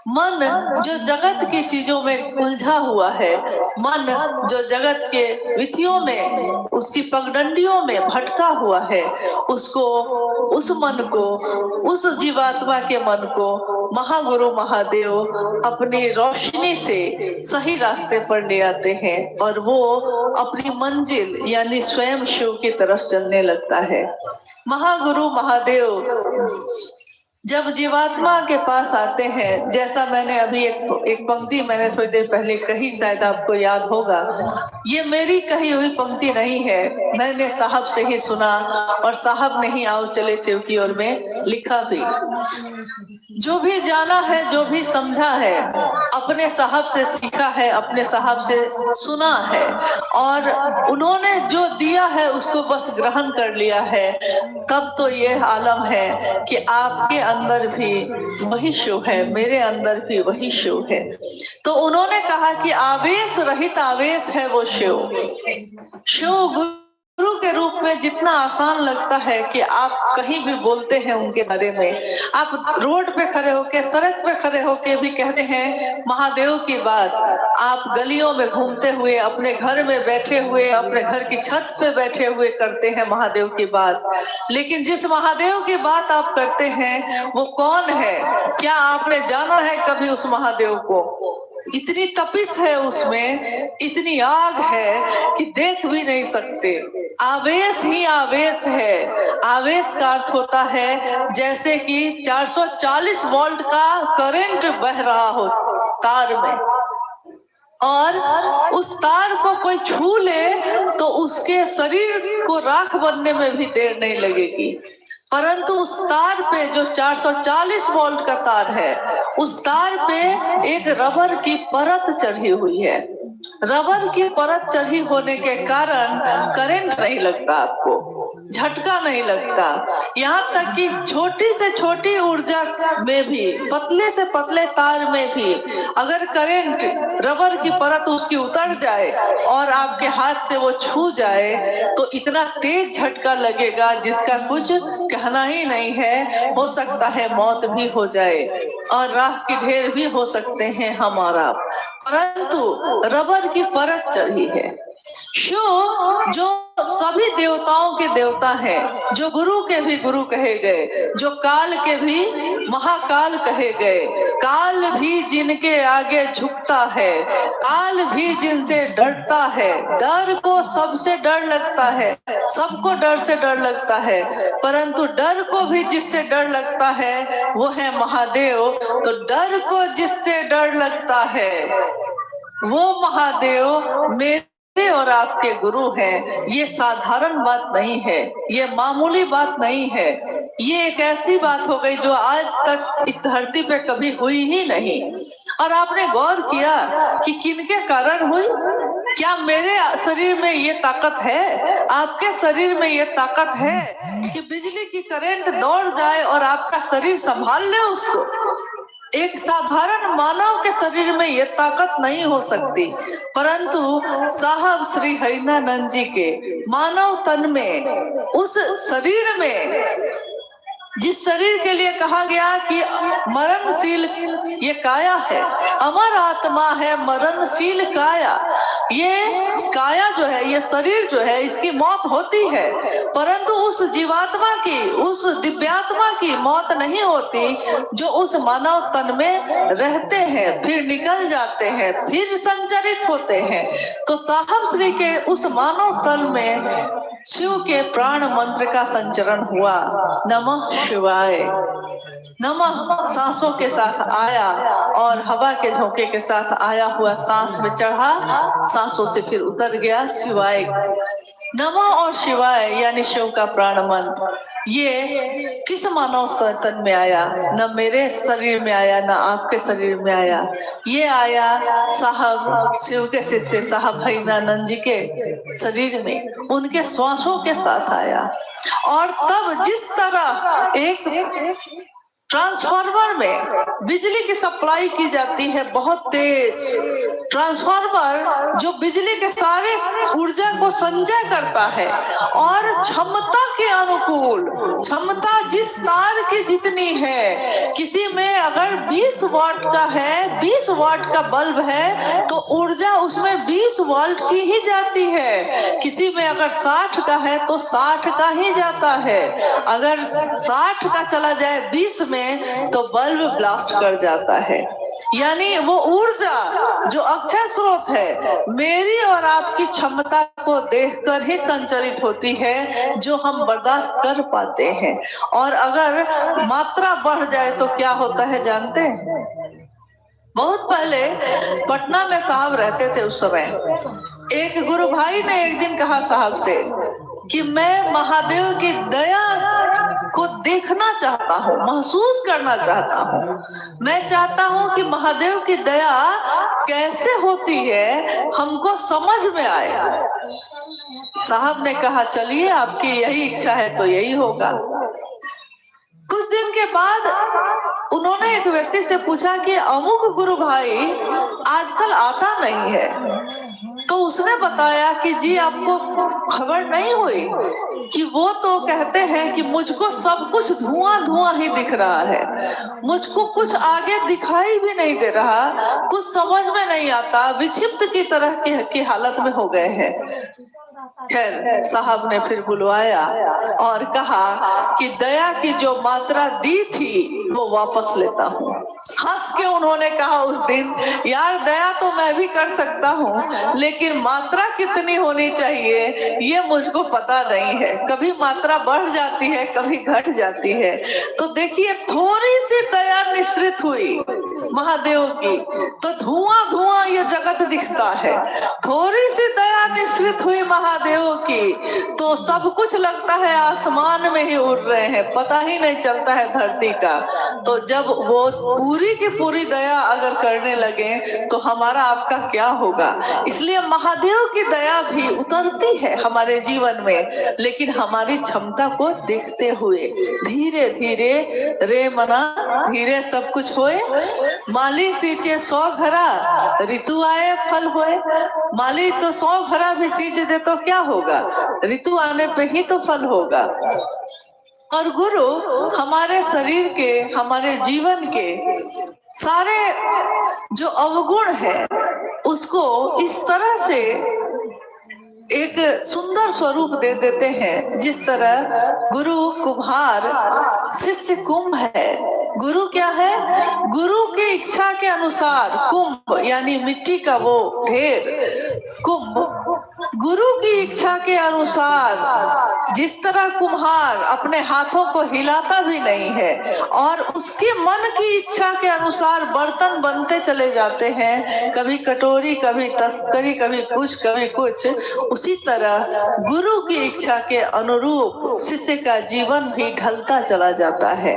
मन जो जगत की चीजों में उलझा हुआ है, मन जो जगत के विधियों में, उसकी पगडंडियों में भटका हुआ है, उसको, उस मन को, उस जीवात्मा के मन को महागुरु महादेव अपनी रोशनी से सही रास्ते पर ले आते हैं और वो अपनी मंजिल यानी स्वयं शिव की तरफ चलने लगता है। महागुरु महादेव जब जीवात्मा के पास आते हैं, जैसा मैंने अभी एक पंक्ति मैंने थोड़ी देर पहले कही, शायद आपको याद होगा, ये मेरी कही हुई पंक्ति नहीं है, मैंने साहब से ही सुना और साहब ने ही आओ चले शिव की ओर में लिखा भी। जो भी जाना है, जो भी समझा है, अपने साहब से सीखा है, अपने साहब से सुना है और उन्होंने जो दिया है उसको बस ग्रहण कर लिया है। तब तो ये आलम है कि आपके अंदर भी वही शिव है, मेरे अंदर भी वही शिव है। तो उन्होंने कहा कि आवेश रहित आवेश है वो शिव। शिव गुरु के रूप में जितना आसान लगता है कि आप कहीं भी बोलते हैं उनके बारे में, आप रोड पे खड़े होके, सड़क पे खड़े होके भी कहते हैं महादेव की बात, आप गलियों में घूमते हुए, अपने घर में बैठे हुए, अपने घर की छत पे बैठे हुए करते हैं महादेव की बात। लेकिन जिस महादेव की बात आप करते हैं वो कौन है? क्या आपने जाना है कभी उस महादेव को? इतनी तपिश है उसमें, इतनी आग है कि देख भी नहीं सकते। आवेश ही आवेश है। आवेश का अर्थ होता है जैसे कि 440 वोल्ट का करंट बह रहा हो तार में, और उस तार को कोई छू ले तो उसके शरीर को राख बनने में भी देर नहीं लगेगी। परंतु उस तार पे जो 440 वोल्ट का तार है, उस तार पे एक रबर की परत चढ़ी हुई है। रबर की परत चढ़ी होने के कारण करंट नहीं लगता, आपको झटका नहीं लगता। यहाँ तक कि छोटी से छोटी ऊर्जा में भी, पतले से पतले तार में भी अगर करंट, रबर की परत उसकी उतर जाए और आपके हाथ से वो छू जाए तो इतना तेज झटका लगेगा जिसका कुछ कहना ही नहीं है। हो सकता है मौत भी हो जाए और राख के ढेर भी हो सकते हैं हमारा, परंतु रबर की परत चढ़ी है। शिव जो सभी देवताओं के देवता है, जो गुरु के भी गुरु कहे गए, जो काल के भी महाकाल कहे गए, काल भी जिनके आगे झुकता है, काल भी जिनसे डरता है। डर को सबसे डर लगता है, सबको डर से डर लगता है, परंतु डर को भी जिससे डर लगता है वो है महादेव। तो डर को जिससे डर लगता है वो महादेव मेरे और आपके गुरु हैं। ये साधारण बात नहीं है, ये मामूली बात नहीं है, ये एक ऐसी बात हो गई जो आज तक इस धरती पे कभी हुई ही नहीं। और आपने गौर किया कि किनके कारण हुई? क्या मेरे शरीर में ये ताकत है, आपके शरीर में ये ताकत है कि बिजली की करंट दौड़ जाए और आपका शरीर संभाल ले उसको? एक साधारण मानव के शरीर में ये ताकत नहीं हो सकती, परंतु साहब श्री हरिनानंद जी के मानव तन में, उस शरीर में, जिस शरीर के लिए कहा गया कि मरणशील ये काया है, अमर आत्मा है मरणशील काया, ये काया जो है, ये शरीर जो है, इसकी मौत होती है, परंतु उस जीवात्मा की, उस दिव्यात्मा की मौत नहीं होती जो उस मानव तन में रहते हैं, फिर निकल जाते हैं, फिर संचरित होते हैं। तो साहब श्री के उस मानव तन में शिव के प्राण मंत्र का संचरण हुआ। नमः शिवाय। नमः सांसों के साथ आया और हवा के झोंके के साथ आया हुआ सांस में चढ़ा, सांसों से फिर उतर गया। शिवाय नमः और शिवाय यानी शिव का प्राण मंत्र ये किस मानव तन में आया? न मेरे शरीर में आया, न आपके शरीर में आया। ये आया साहब शिव के शिष्य साहब भैदानंद जी के शरीर में, उनके श्वासों के साथ आया। और तब जिस तरह एक ट्रांसफार्मर में बिजली की सप्लाई की जाती है बहुत तेज, ट्रांसफार्मर जो बिजली के सारे ऊर्जा को संचय करता है और क्षमता के अनुकूल, क्षमता जिस तार की जितनी है, किसी में अगर 20 वाट का है, 20 वाट का बल्ब है तो ऊर्जा उसमें 20 वाट की ही जाती है। किसी में अगर 60 का है तो 60 का ही जाता है। अगर 60 का चला जाए 20 में तो बल्ब ब्लास्ट कर जाता है। यानी वो ऊर्जा जो अक्षय स्रोत है मेरी और आपकी क्षमता को देखकर ही संचरित होती है, जो हम बर्दाश्त कर पाते हैं। और अगर मात्रा बढ़ जाए तो क्या होता है जानते हैं? बहुत पहले पटना में साहब रहते थे, उस समय एक गुरु भाई ने एक दिन कहा साहब से कि मैं महादेव की दया को देखना चाहता हूँ, महसूस करना चाहता हूँ। मैं चाहता हूँ कि महादेव की दया कैसे होती है हमको समझ में आए। साहब ने कहा चलिए आपकी यही इच्छा है तो यही होगा। कुछ दिन के बाद उन्होंने एक व्यक्ति से पूछा कि अमुक गुरु भाई आजकल आता नहीं है। तो उसने बताया कि जी आपको खबर नहीं हुई कि वो तो कहते हैं कि मुझको सब कुछ धुआं धुआं ही दिख रहा है, मुझको कुछ आगे दिखाई भी नहीं दे रहा, कुछ समझ में नहीं आता, विक्षिप्त की तरह की हालत में हो गए हैं। खैर साहब ने फिर बुलवाया और कहा कि दया की जो मात्रा दी थी वो वापस लेता हूँ। हंस के उन्होंने कहा उस दिन, यार दया तो मैं भी कर सकता हूँ लेकिन मात्रा कितनी होनी चाहिए ये मुझको पता नहीं है। कभी मात्रा बढ़ जाती है, कभी घट जाती है। तो देखिए थोड़ी सी दया निश्रित हुई महादेव की तो धुआं धुआं ये जगत दिखता है। थोड़ी सी दया निश्रित हुई महादेव की तो सब कुछ लगता है आसमान में ही उड़ रहे हैं, पता ही नहीं चलता है धरती का। तो जब वो पूरी की पूरी दया अगर करने लगे तो हमारा आपका क्या होगा? इसलिए महादेव की दया भी उतरती है हमारे जीवन में, लेकिन हमारी क्षमता को देखते हुए धीरे धीरे रे मना धीरे सब कुछ होए। माली सींचे 100 घरा ऋतु आए फल होए। माली तो 100 घरा भी सींच दे तो क्या होगा? ऋतु आने पे ही तो फल होगा। और गुरु हमारे शरीर के, हमारे जीवन के सारे जो अवगुण है उसको इस तरह से एक सुंदर स्वरूप दे देते हैं। जिस तरह गुरु कुम्हार, शिष्य कुंभ है। गुरु क्या है? गुरु की इच्छा के अनुसार कुंभ यानी मिट्टी का वो ढेर, कुंभ गुरु की इच्छा के अनुसार। जिस तरह कुम्हार अपने हाथों को हिलाता भी नहीं है और उसके मन की इच्छा के अनुसार बर्तन बनते चले जाते हैं, कभी कटोरी, कभी तस्करी, कभी कुछ। उसी तरह गुरु की इच्छा के अनुरूप शिष्य का जीवन भी ढलता चला जाता है।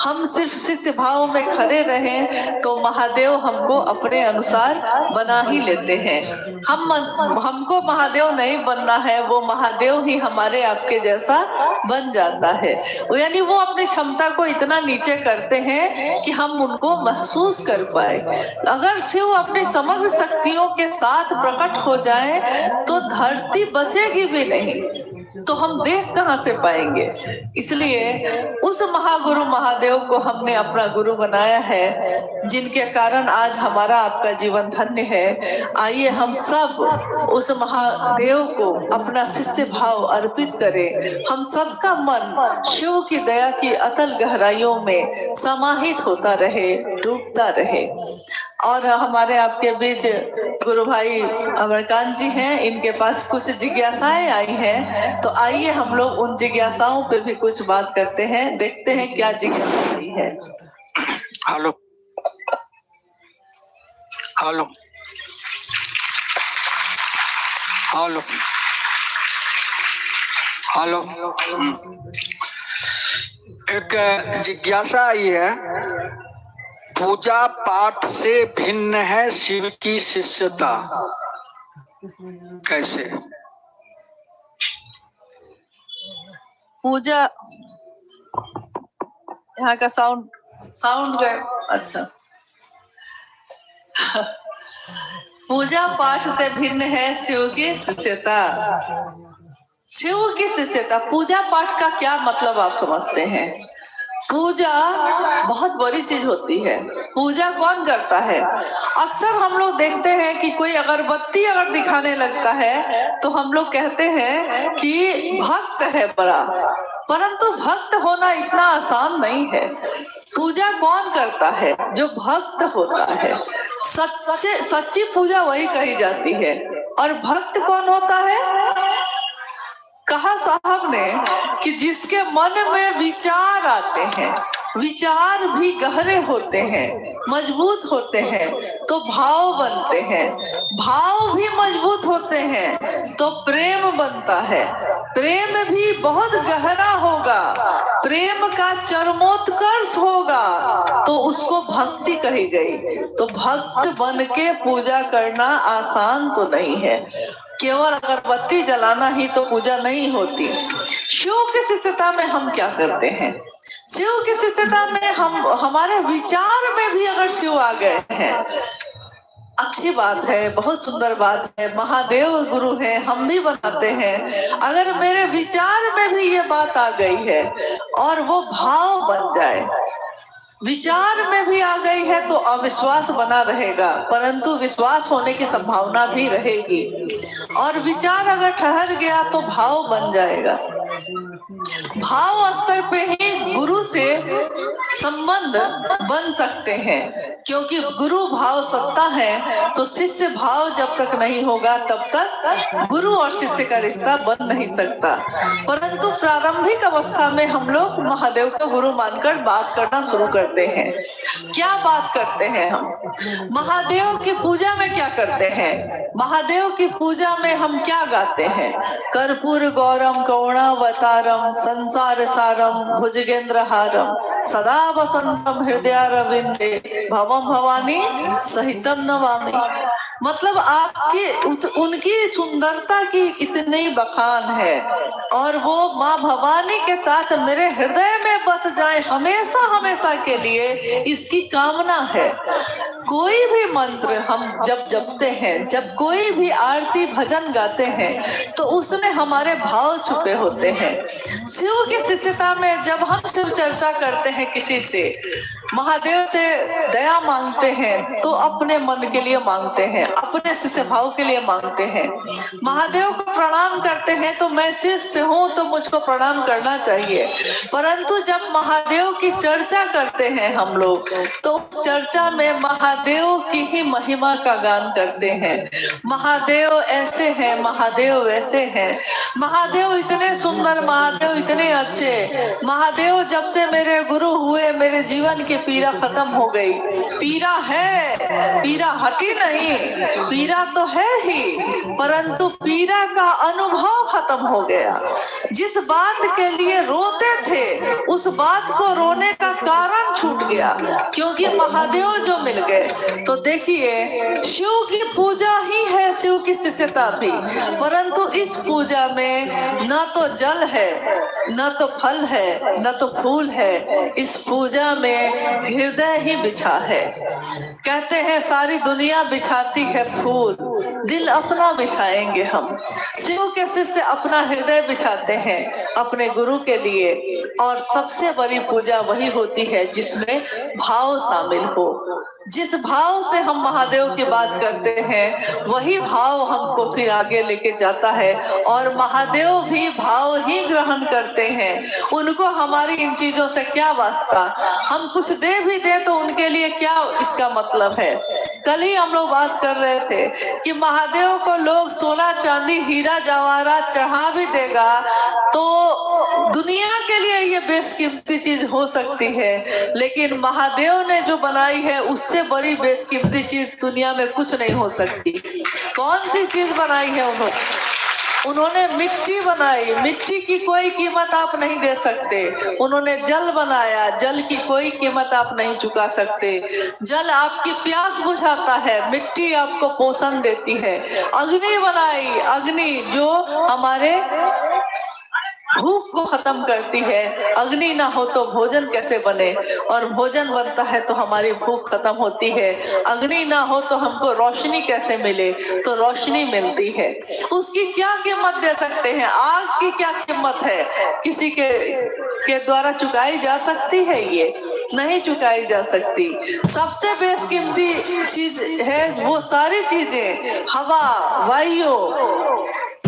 हम सिर्फ शिष्य भाव में खड़े रहें तो महादेव हमको अपने अनुसार बना ही लेते हैं। हमको महादेव नहीं बनना है, वो महादेव ही हमारे आपके जैसा बन जाता है। यानी वो अपनी क्षमता को इतना नीचे करते हैं कि हम उनको महसूस कर पाए। अगर शिव अपनी समग्र शक्तियों के साथ प्रकट हो जाए तो धरती बचेगी भी नहीं, तो हम देख कहां से पाएंगे? इसलिए उस महागुरु महादेव को हमने अपना गुरु बनाया है, जिनके कारण आज हमारा आपका जीवन धन्य है। आइए हम सब उस महादेव को अपना शिष्य भाव अर्पित करें। हम सबका मन शिव की दया की अतल गहराइयों में समाहित होता रहे, डूबता रहे। और हमारे आपके बीच गुरु भाई अमरकांत जी हैं, इनके पास कुछ जिज्ञासाएं आई हैं, तो आइए हम लोग उन जिज्ञासाओं पे भी कुछ बात करते हैं, देखते हैं क्या जिज्ञासा आई है। हेलो हेलो हेलो हेलो, एक जिज्ञासा आई है, पूजा पाठ से भिन्न है शिव की शिष्यता, कैसे? पूजा, यहाँ का साउंड गए। अच्छा, पूजा पाठ से भिन्न है शिव की शिष्यता। शिव की शिष्यता, पूजा पाठ का क्या मतलब आप समझते हैं? पूजा बहुत बड़ी चीज होती है। पूजा कौन करता है? अक्सर हम लोग देखते हैं कि कोई अगरबत्ती अगर दिखाने लगता है तो हम लोग कहते हैं कि भक्त है बड़ा, परंतु भक्त होना इतना आसान नहीं है। पूजा कौन करता है? जो भक्त होता है। सच्ची पूजा वही कही जाती है। और भक्त कौन होता है? कहा साहब ने कि जिसके मन में विचार आते हैं, विचार भी गहरे होते हैं, मजबूत होते हैं, तो भाव बनते हैं, भाव भी मजबूत होते हैं तो प्रेम बनता है, प्रेम भी बहुत गहरा होगा, प्रेम का चरमोत्कर्ष होगा तो उसको भक्ति कही गई। तो भक्त बन के पूजा करना आसान तो नहीं है। केवल अगरबत्ती जलाना ही तो पूजा नहीं होती। शिव की शिष्यता में हम क्या करते हैं? शिव की शिष्यता में हम, हमारे विचार में भी अगर शिव आ गए हैं, अच्छी बात है, बहुत सुंदर बात है, महादेव गुरु है, हम भी बनाते हैं। अगर मेरे विचार में भी ये बात आ गई है और वो भाव बन जाए, विचार में भी आ गई है तो अविश्वास बना रहेगा, परंतु विश्वास होने की संभावना भी रहेगी। और विचार अगर ठहर गया तो भाव बन जाएगा। भाव स्तर पे ही गुरु से संबंध बन सकते हैं, क्योंकि गुरु भाव सत्ता है तो शिष्य भाव जब तक नहीं होगा तब तक गुरु और शिष्य का रिश्ता बन नहीं सकता। परंतु प्रारंभिक अवस्था में हम लोग महादेव का गुरु मानकर बात करना शुरू करते हैं। क्या बात करते हैं हम? महादेव की पूजा में क्या करते हैं? महादेव की पूजा में हम क्या गाते हैं? कर्पूर गौरम करुणावतारम संसार सारम भुजगेंद्र हारम सदा वसंतम हृदयारविंदे भवम भवानी सहितम नमामि। मतलब आपकी उनकी सुंदरता की इतनी बखान है और वो माँ भवानी के साथ मेरे हृदय में बस जाए हमेशा हमेशा के लिए, इसकी कामना है। कोई भी मंत्र हम जब जपते हैं, जब कोई भी आरती भजन गाते हैं तो उसमें हमारे भाव छुपे होते हैं। शिव की शिष्यता में जब हम शिव चर्चा करते हैं, किसी से महादेव से दया मांगते हैं तो अपने मन के लिए मांगते हैं, अपने शिष्य भाव के लिए मांगते हैं। महादेव को प्रणाम करते हैं तो मैं शिष्य हूँ तो मुझको प्रणाम करना चाहिए। परंतु जब महादेव की चर्चा करते हैं हम लोग तो चर्चा में महादेव की ही महिमा का गान करते हैं। महादेव ऐसे हैं, महादेव वैसे हैं, महादेव इतने सुंदर, महादेव इतने अच्छे, महादेव जब से मेरे गुरु हुए मेरे जीवन की पीड़ा खत्म हो गई। पीड़ा है, पीड़ा हटी नहीं, पीड़ा तो है ही, परंतु पीड़ा का अनुभव खत्म हो गया। जिस बात के लिए रोते थे उस बात को रोने का कारण छूट गया, क्योंकि महादेव जो मिल गए। तो देखिए, शिव की पूजा ही है शिव की शिष्यता भी, परंतु इस पूजा में न तो जल है, न तो फल है, न तो फूल है, इस पूजा में हृदय ही बिछा है। कहते हैं सारी दुनिया बिछाती है फूल, दिल अपना बिछाएंगे हम। शिव के शिष्य अपना हृदय बिछाते हैं अपने गुरु के लिए, और सबसे बड़ी पूजा वही होती है जिसमें भाव शामिल हो। जिस भाव से हम महादेव की बात करते हैं वही भाव हमको फिर आगे लेके जाता है, और महादेव भी भाव ही ग्रहण करते हैं। उनको हमारी इन चीजों से क्या वास्ता, हम कुछ दे भी दे तो उनके लिए क्या इसका मतलब है। कल ही हम लोग बात कर रहे थे कि महादेव को लोग सोना चांदी हीरा जवाहरात चढ़ा भी देगा तो दुनिया के लिए ये बेशकीमती चीज हो सकती है, लेकिन महादेव ने जो बनाई है उससे बड़ी बेशकीमती चीज दुनिया में कुछ नहीं हो सकती। कौन सी चीज बनाई है उन्होंने? उन्होंने मिट्टी बनाई, मिट्टी की कोई कीमत आप नहीं दे सकते। उन्होंने जल बनाया, जल की कोई कीमत आप नहीं चुका सकते। जल आपकी प्यास बुझाता है, मिट्टी आपको पोषण देती है। अग्नि बनाई, अग्नि जो हमारे भूख को खत्म करती है। अग्नि ना हो तो भोजन कैसे बने, और भोजन बनता है तो हमारी भूख खत्म होती है। अग्नि ना हो तो हमको रोशनी कैसे मिले, तो रोशनी मिलती है। उसकी क्या कीमत दे सकते हैं? आग की क्या कीमत है? किसी के द्वारा चुकाई जा सकती है? ये नहीं चुकाई जा सकती। सबसे बेशकीमती चीज है वो सारी चीजें, हवा, वायु,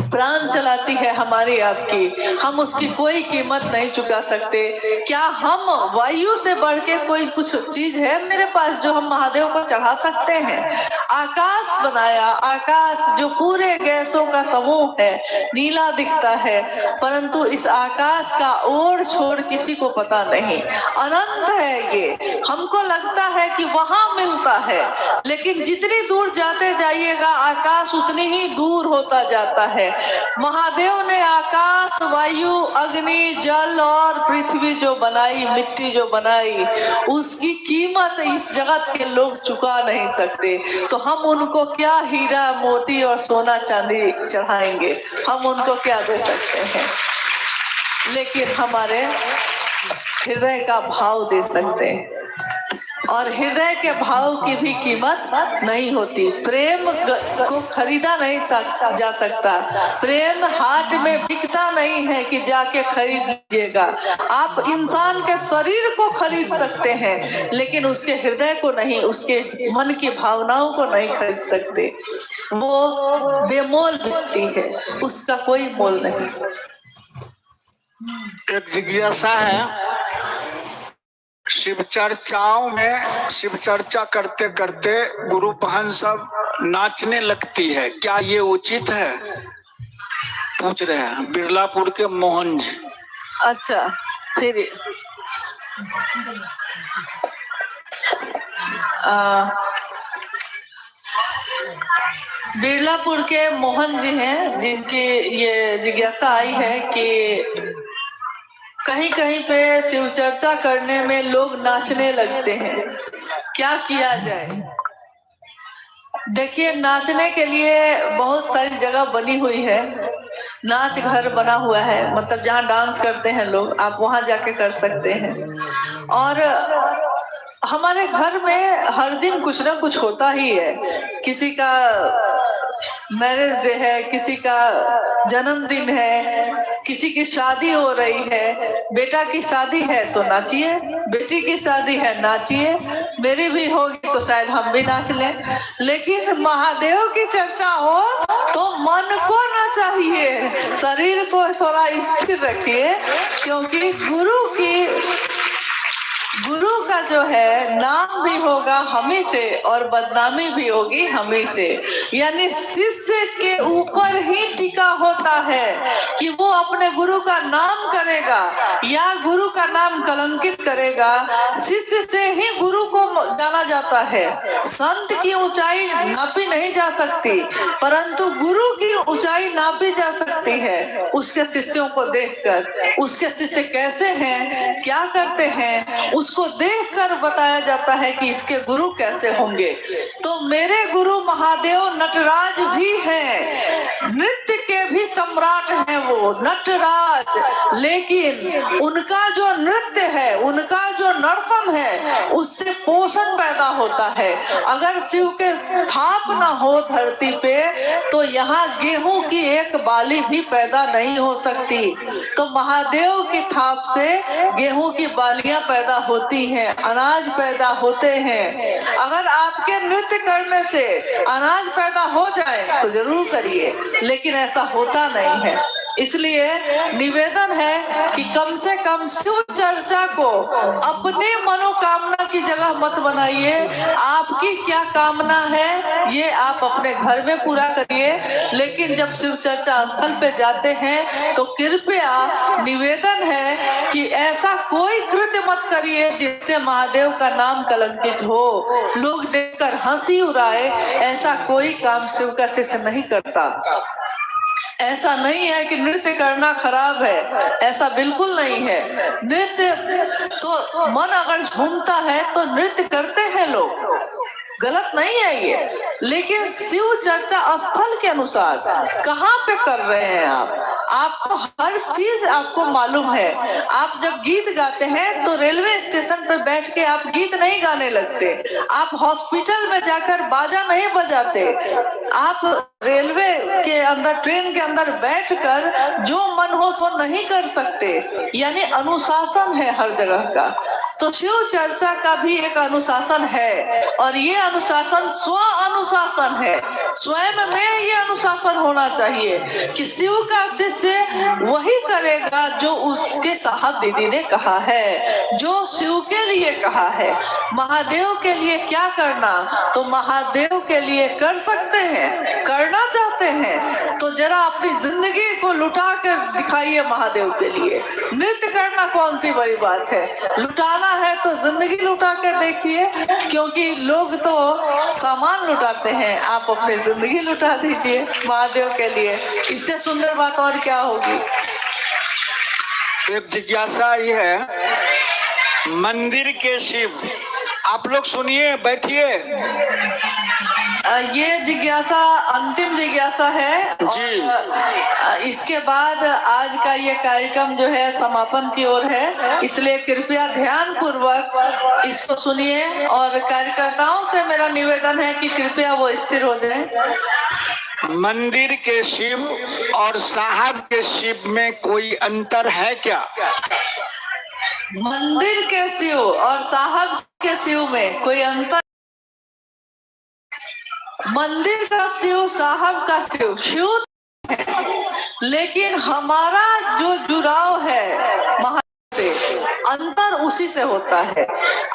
प्राण चलाती है हमारी आपकी, हम उसकी कोई कीमत नहीं चुका सकते। क्या हम वायु से बढ़ के कोई कुछ चीज है मेरे पास जो हम महादेव को चढ़ा सकते हैं? आकाश बनाया, आकाश जो पूरे गैसों का समूह है, नीला दिखता है, परंतु इस आकाश का ओर छोर किसी को पता नहीं, अनंत है ये। हमको लगता है कि वहां मिलता है, लेकिन जितनी दूर जाते जाइएगा आकाश उतनी ही दूर होता जाता है। महादेव ने आकाश, वायु, अग्नि, जल और पृथ्वी जो बनाई, मिट्टी जो बनाई, उसकी कीमत इस जगत के लोग चुका नहीं सकते। तो हम उनको क्या हीरा, मोती और सोना चांदी चढ़ाएंगे? हम उनको क्या दे सकते हैं? लेकिन हमारे हृदय का भाव दे सकते हैं, और हृदय के भाव की भी कीमत नहीं होती। प्रेम को खरीदा नहीं जा सकता। प्रेम हाट में बिकता नहीं है कि जाके खरीद लीजिएगा। आप इंसान के शरीर को खरीद सकते हैं, लेकिन उसके हृदय को नहीं, उसके मन की भावनाओं को नहीं खरीद सकते। वो बेमोल बिकती है, उसका कोई मोल नहीं। एक जिज्ञासा है, शिव चर्चाओं में शिव चर्चा करते करते गुरु बहन सब नाचने लगती है, क्या ये उचित है? पूछ रहे हैं बिरलापुर के मोहन जी। अच्छा, फिर बिरलापुर के मोहन जी हैं, जिनकी ये जिज्ञासा आई है कि कहीं कहीं पे शिव चर्चा करने में लोग नाचने लगते हैं, क्या किया जाए? देखिए, नाचने के लिए बहुत सारी जगह बनी हुई है। नाच घर बना हुआ है, मतलब जहाँ डांस करते हैं लोग, आप वहां जाके कर सकते हैं। और हमारे घर में हर दिन कुछ ना कुछ होता ही है। किसी का मैरिज डे है, किसी का जन्मदिन है, किसी की शादी हो रही है। बेटा की शादी है तो नाचिए, बेटी की शादी है नाचिए, मेरी भी होगी तो शायद हम भी नाच लें। लेकिन महादेव की चर्चा हो तो मन को ना चाहिए, शरीर को थोड़ा स्थिर रखिए, क्योंकि गुरु का जो है नाम भी होगा हमी से और बदनामी भी होगी हमी से। यानी शिष्य के ऊपर ही टिका होता है कि वो अपने गुरु का नाम करेगा या गुरु का नाम कलंकित करेगा। शिष्य से ही गुरु को जाना जाता है। संत की ऊंचाई नापी नहीं जा सकती, परंतु गुरु की ऊंचाई नापी जा सकती है उसके शिष्यों को देखकर। उसके शिष्य कैसे हैं, क्या करते हैं, उसको देखकर बताया जाता है कि इसके गुरु कैसे होंगे। तो मेरे गुरु महादेव नटराज भी हैं, नृत्य के भी सम्राट हैं वो नटराज। लेकिन उनका जो नृत्य है, उनका जो नर्तन है, उससे पोषण पैदा होता है। अगर शिव के थाप ना हो धरती पे तो यहाँ गेहूं की एक बाली भी पैदा नहीं हो सकती। तो महादेव की थाप से गेहूं की बालियां पैदा होती हैं, अनाज पैदा होते हैं। अगर आपके नृत्य करने से अनाज पैदा हो जाए तो जरूर करिए, लेकिन ऐसा होता नहीं है। इसलिए निवेदन है कि कम से कम शिव चर्चा को अपने मनोकामना की जगह मत बनाइए। आपकी क्या कामना है ये आप अपने घर में पूरा करिए, लेकिन जब शिव चर्चा स्थल पे जाते हैं तो कृपया निवेदन है कि ऐसा कोई कृत्य मत करिए जिससे महादेव का नाम कलंकित हो, लोग देखकर हंसी उड़ाए। ऐसा कोई काम शिव का शिष्य नहीं करता। ऐसा नहीं है कि नृत्य करना खराब है, ऐसा बिल्कुल नहीं है। नृत्य तो मन अगर झूमता है तो नृत्य करते हैं लोग, गलत नहीं है ये। लेकिन शिव चर्चा स्थल के अनुसार कहाँ पे कर रहे हैं आपको हर चीज आपको मालूम है। आप जब गीत गाते हैं तो रेलवे स्टेशन पे बैठ के आप गीत नहीं गाने लगते, आप हॉस्पिटल में जाकर बाजा नहीं बजाते, आप रेलवे के अंदर ट्रेन के अंदर बैठकर जो मन हो सो नहीं कर सकते। यानी अनुशासन है हर जगह का। तो शिव चर्चा का भी एक अनुशासन है, और ये अनुशासन स्व अनुशासन है। स्वयं में ये अनुशासन होना चाहिए कि शिव का शिष्य वही करेगा जो उसके साहब दीदी ने कहा है, जो शिव के लिए कहा है। महादेव के लिए क्या करना, तो महादेव के लिए कर सकते हैं, करना चाहते हैं तो जरा अपनी जिंदगी को लुटा कर दिखाइए महादेव के लिए। नृत्य करना कौन सी बड़ी बात है, लुटाना है तो जिंदगी लुटा कर देखिए, क्योंकि लोग तो सामान लुटाते हैं, आप अपनी जिंदगी लुटा दीजिए महादेव के लिए। इससे सुंदर बात और क्या होगी। एक जिज्ञासा ये है, मंदिर के शिव, आप लोग सुनिए, बैठिए। ये जिज्ञासा अंतिम जिज्ञासा है जी। और इसके बाद आज का ये कार्यक्रम जो है समापन की ओर है, इसलिए कृपया ध्यान पूर्वक इसको सुनिए। और कार्यकर्ताओं से मेरा निवेदन है कि कृपया वो स्थिर हो जाए। मंदिर के शिव और साहब के शिव में कोई अंतर है क्या? मंदिर के शिव और साहब के शिव में कोई अंतर, मंदिर का शिव साहब का शिव शिव है, लेकिन हमारा जो जुड़ाव है महादेव से, अंतर उसी से होता है।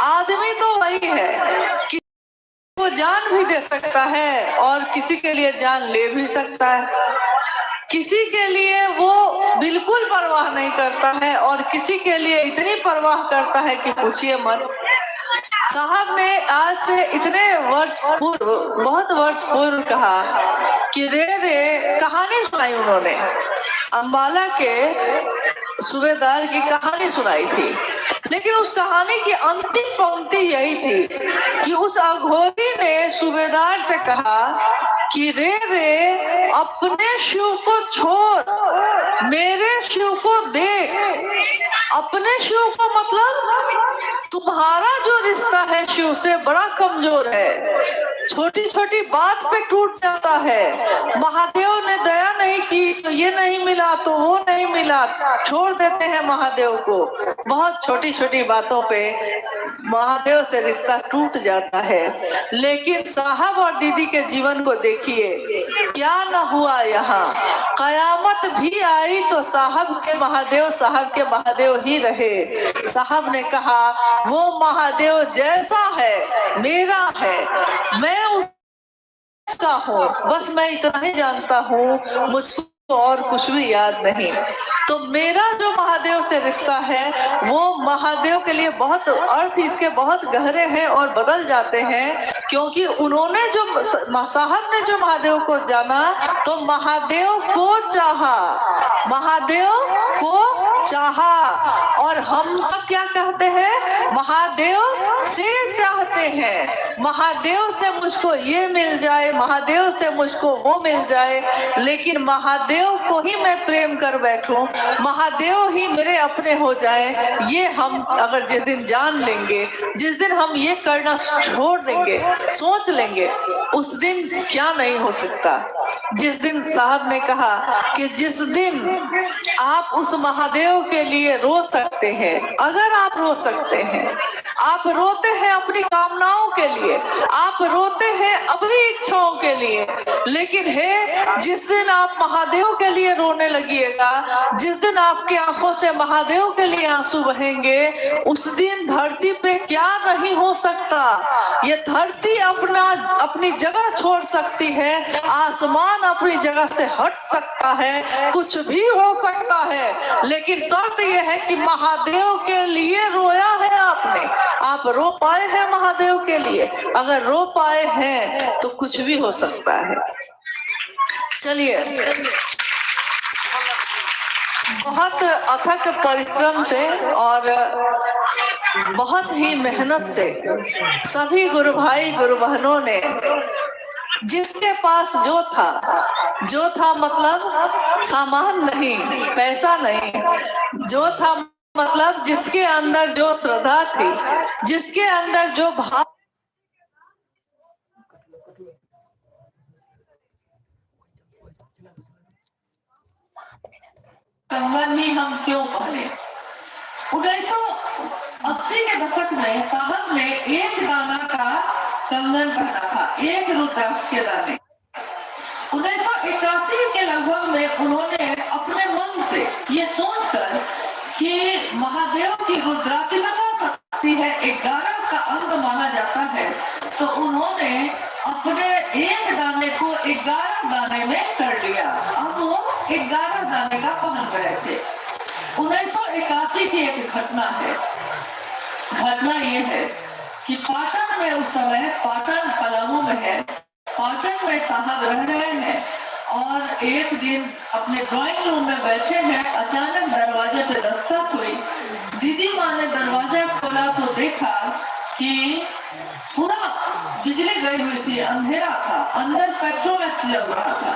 आदमी तो वही है कि वो जान भी दे सकता है और किसी के लिए जान ले भी सकता है, किसी के लिए वो बिल्कुल परवाह नहीं करता है और किसी के लिए इतनी परवाह करता है कि पूछिए मत। साहब ने आज से इतने वर्ष पूर्व, बहुत वर्ष पूर्व कहा कि रे रे कहानी सुनाई उन्होंने, अंबाला के सूबेदार की कहानी सुनाई थी। लेकिन उस कहानी की अंतिम पंक्ति यही थी कि उस अघोरी ने सूबेदार से कहा कि रे रे अपने शिव को छोड़, मेरे शिव को देख। अपने शिव को मतलब तुम्हारा जो रिश्ता है शिव से बड़ा कमजोर है, छोटी छोटी बात पे टूट जाता है। महादेव ने दया नहीं की तो ये नहीं मिला तो वो नहीं मिला, छोड़ देते हैं महादेव को। बहुत छोटी छोटी बातों पे महादेव से रिश्ता टूट जाता है। लेकिन साहब और दीदी के जीवन को देखिए, क्या न हुआ यहाँ। कयामत भी आई तो साहब के महादेव ही रहे। साहब ने कहा वो महादेव जैसा है मेरा है, मैं उसका हूँ, बस मैं इतना ही जानता हूँ, मुझको और कुछ भी याद नहीं। तो मेरा जो महादेव से रिश्ता है वो महादेव के लिए बहुत अर्थ इसके बहुत गहरे हैं और बदल जाते हैं, क्योंकि उन्होंने जो साहब ने जो महादेव को जाना तो महादेव को चाहा, महादेव को चाहा। और हम सब क्या कहते हैं, महादेव से चाहते हैं, महादेव से मुझको ये मिल जाए, महादेव से मुझको वो मिल जाए। लेकिन महादेव को ही मैं प्रेम कर बैठूं, महादेव ही मेरे अपने हो जाए, ये हम अगर जिस दिन जान लेंगे, जिस दिन हम ये करना छोड़ देंगे, सोच लेंगे, उस दिन क्या नहीं हो सकता। जिस दिन साहब ने कहा कि जिस दिन आप उस महादेव के लिए रो सकते हैं, अगर आप रो सकते हैं, आप रोते हैं अपनी कामनाओं के लिए, आप रोते हैं अपनी इच्छाओं के लिए, लेकिन है जिस दिन आप महादेव के लिए रोने लगिएगा, जिस दिन आपकी आंखों से महादेव के लिए आंसू बहेंगे, उस दिन धरती पे क्या नहीं हो सकता। ये धरती अपनी जगह छोड़ सकती है, आसमान अपनी जगह से हट सकता है, कुछ भी हो सकता है। लेकिन शर्त यह है कि महादेव के लिए रोया है आपने, आप रो पाए हैं महादेव के लिए। अगर रो पाए हैं तो कुछ भी हो सकता है। चलिए बहुत अथक परिश्रम से और बहुत ही मेहनत से सभी गुरु भाई गुरु बहनों ने जिसके पास जो था मतलब सामान नहीं, पैसा नहीं, जो था मतलब जिसके अंदर जो श्रद्धा थी, जिसके अंदर जो भाव, कंगन ही हम क्यों पहने। 1980 के दशक में साहब ने एक दाना का कंगन पहना था, एक रुद्राक्ष के दाने। 1981 के लगभग में उन्होंने अपने मन से ये सोचकर कि महादेव की रुद्रात्मकता शक्ति है 11 का अंग माना जाता है, तो उन्होंने अपने एक दाने को 11 दाने में कर लिया। अब वो 11 दाने का पहन रहे थे। 1981 की एक घटना है। घटना ये है कि पाटन में उस समय, पाटन पलामू में है, पाटन में साहब रह रहे हैं और एक दिन अपने ड्राइंग रूम में बैठे हैं, अचानक दरवाजे पे दस्तक हुई। दीदी माँ ने दरवाजा खोला तो देखा कि पूरा बिजली गई हुई थी, अंधेरा था, अंदर पेट्रोमैक्स जल रहा था।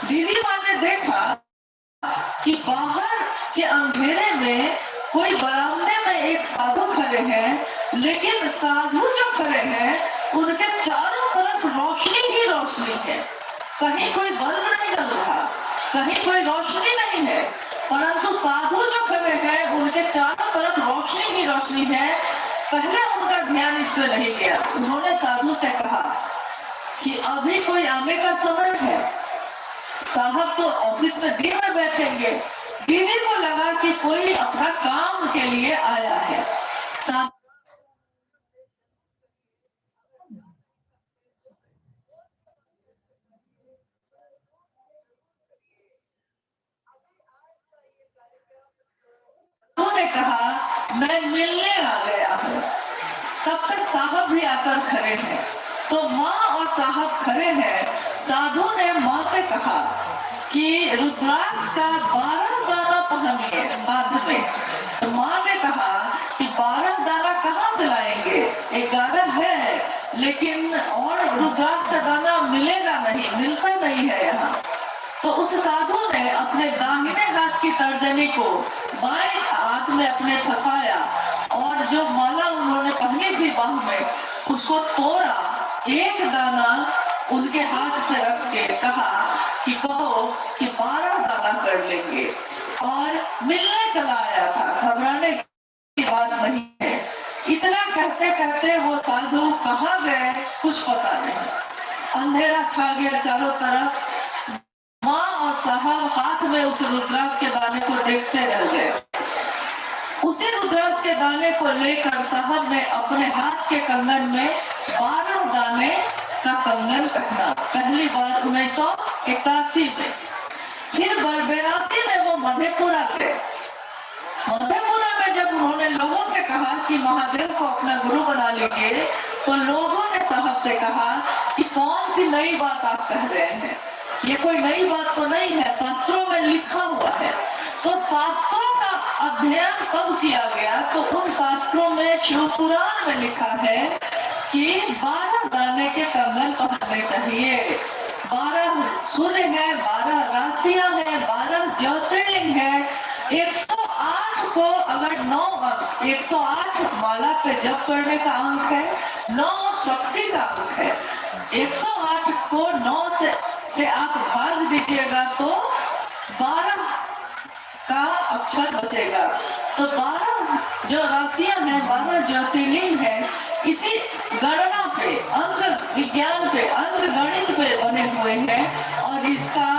दीदी माँ ने देखा कि बाहर के अंधेरे में कोई बरामदे में एक साधु खड़े हैं, लेकिन साधु जो खड़े हैं उनके चारों तरफ रोशनी ही रोशनी है, कहीं कोई बल्ब नहीं जल रहा, कहीं कोई रोशनी नहीं है, परंतु साधु जो खड़े हैं उनके चारों तरफ रोशनी ही रोशनी है। पहले उनका ध्यान इस पे नहीं गया। उन्होंने साधु से कहा कि अभी कोई आने का समय है, साहब तो ऑफिस में दिन में बैठेंगे। दीदी को लगा कि कोई अपना काम के लिए आया है। उन्होंने कहा मैं मिलने आ गया हूँ। तब तक साहब भी आकर खड़े हैं, तो माँ और साहब खड़े हैं। साधु ने माँ से कहा कि रुद्राक्ष का 12 दाना पहनिए हाथ में। तो माँ ने कहा कि 12 दाना कहाँ से लाएंगे, 11 है, लेकिन और रुद्राक्ष का दाना मिलेगा नहीं, मिलता नहीं है यहाँ। तो उस साधु ने अपने दाहिने हाथ की तर्जनी को बाएं हाथ में अपने फंसाया और जो माला उन्होंने पहनी थी बाह में उसको तोड़ा, एक दाना उनके हाथ पे रख के कहा कि कहो कि 12 दाना कर लेंगे, और मिलने चला आया था, घबराने की बात नहीं है। इतना कहते कहते वो साधु कहाँ गए कुछ पता नहीं, अंधेरा छा गया चारों तरफ। माँ और साहब हाथ में उस रुद्राक्ष के दाने को देखते रह गए। उसी रुद्राक्ष के दाने को लेकर साहब ने अपने हाथ के कंगन में 12 दाने का कंगन पहना, पहली बार 1981 में। फिर 82 में वो मधेपुरा गए। मधेपुरा में जब उन्होंने लोगों से कहा कि महादेव को अपना गुरु बना लीजिए, तो लोगों ने साहब से कहा कि कौन सी नई बात आप कह रहे हैं, ये कोई नई बात तो नहीं है, शास्त्रों में लिखा हुआ है। तो शास्त्रों का अध्ययन कब किया गया, तो उन शास्त्रों में शिव पुराण में लिखा है कि 12 दाने के कंगन पहनने चाहिए। 12 सूर्य है, 12 राशियां है, 12 ज्योतिर्लिंग है। 108 को अगर 9 अंक, 108 माला पे जप करने का अंक है, 9 शक्ति का अंक है। 108 को 9 से आप भाग दीजिएगा तो 12 का अक्षर बचेगा। तो 12 जो राशियां हैं, 12 ज्योतिर्लिंग है, इसी गणना पे, अंक विज्ञान पे, अंक गणित पे बने हुए हैं। और इसका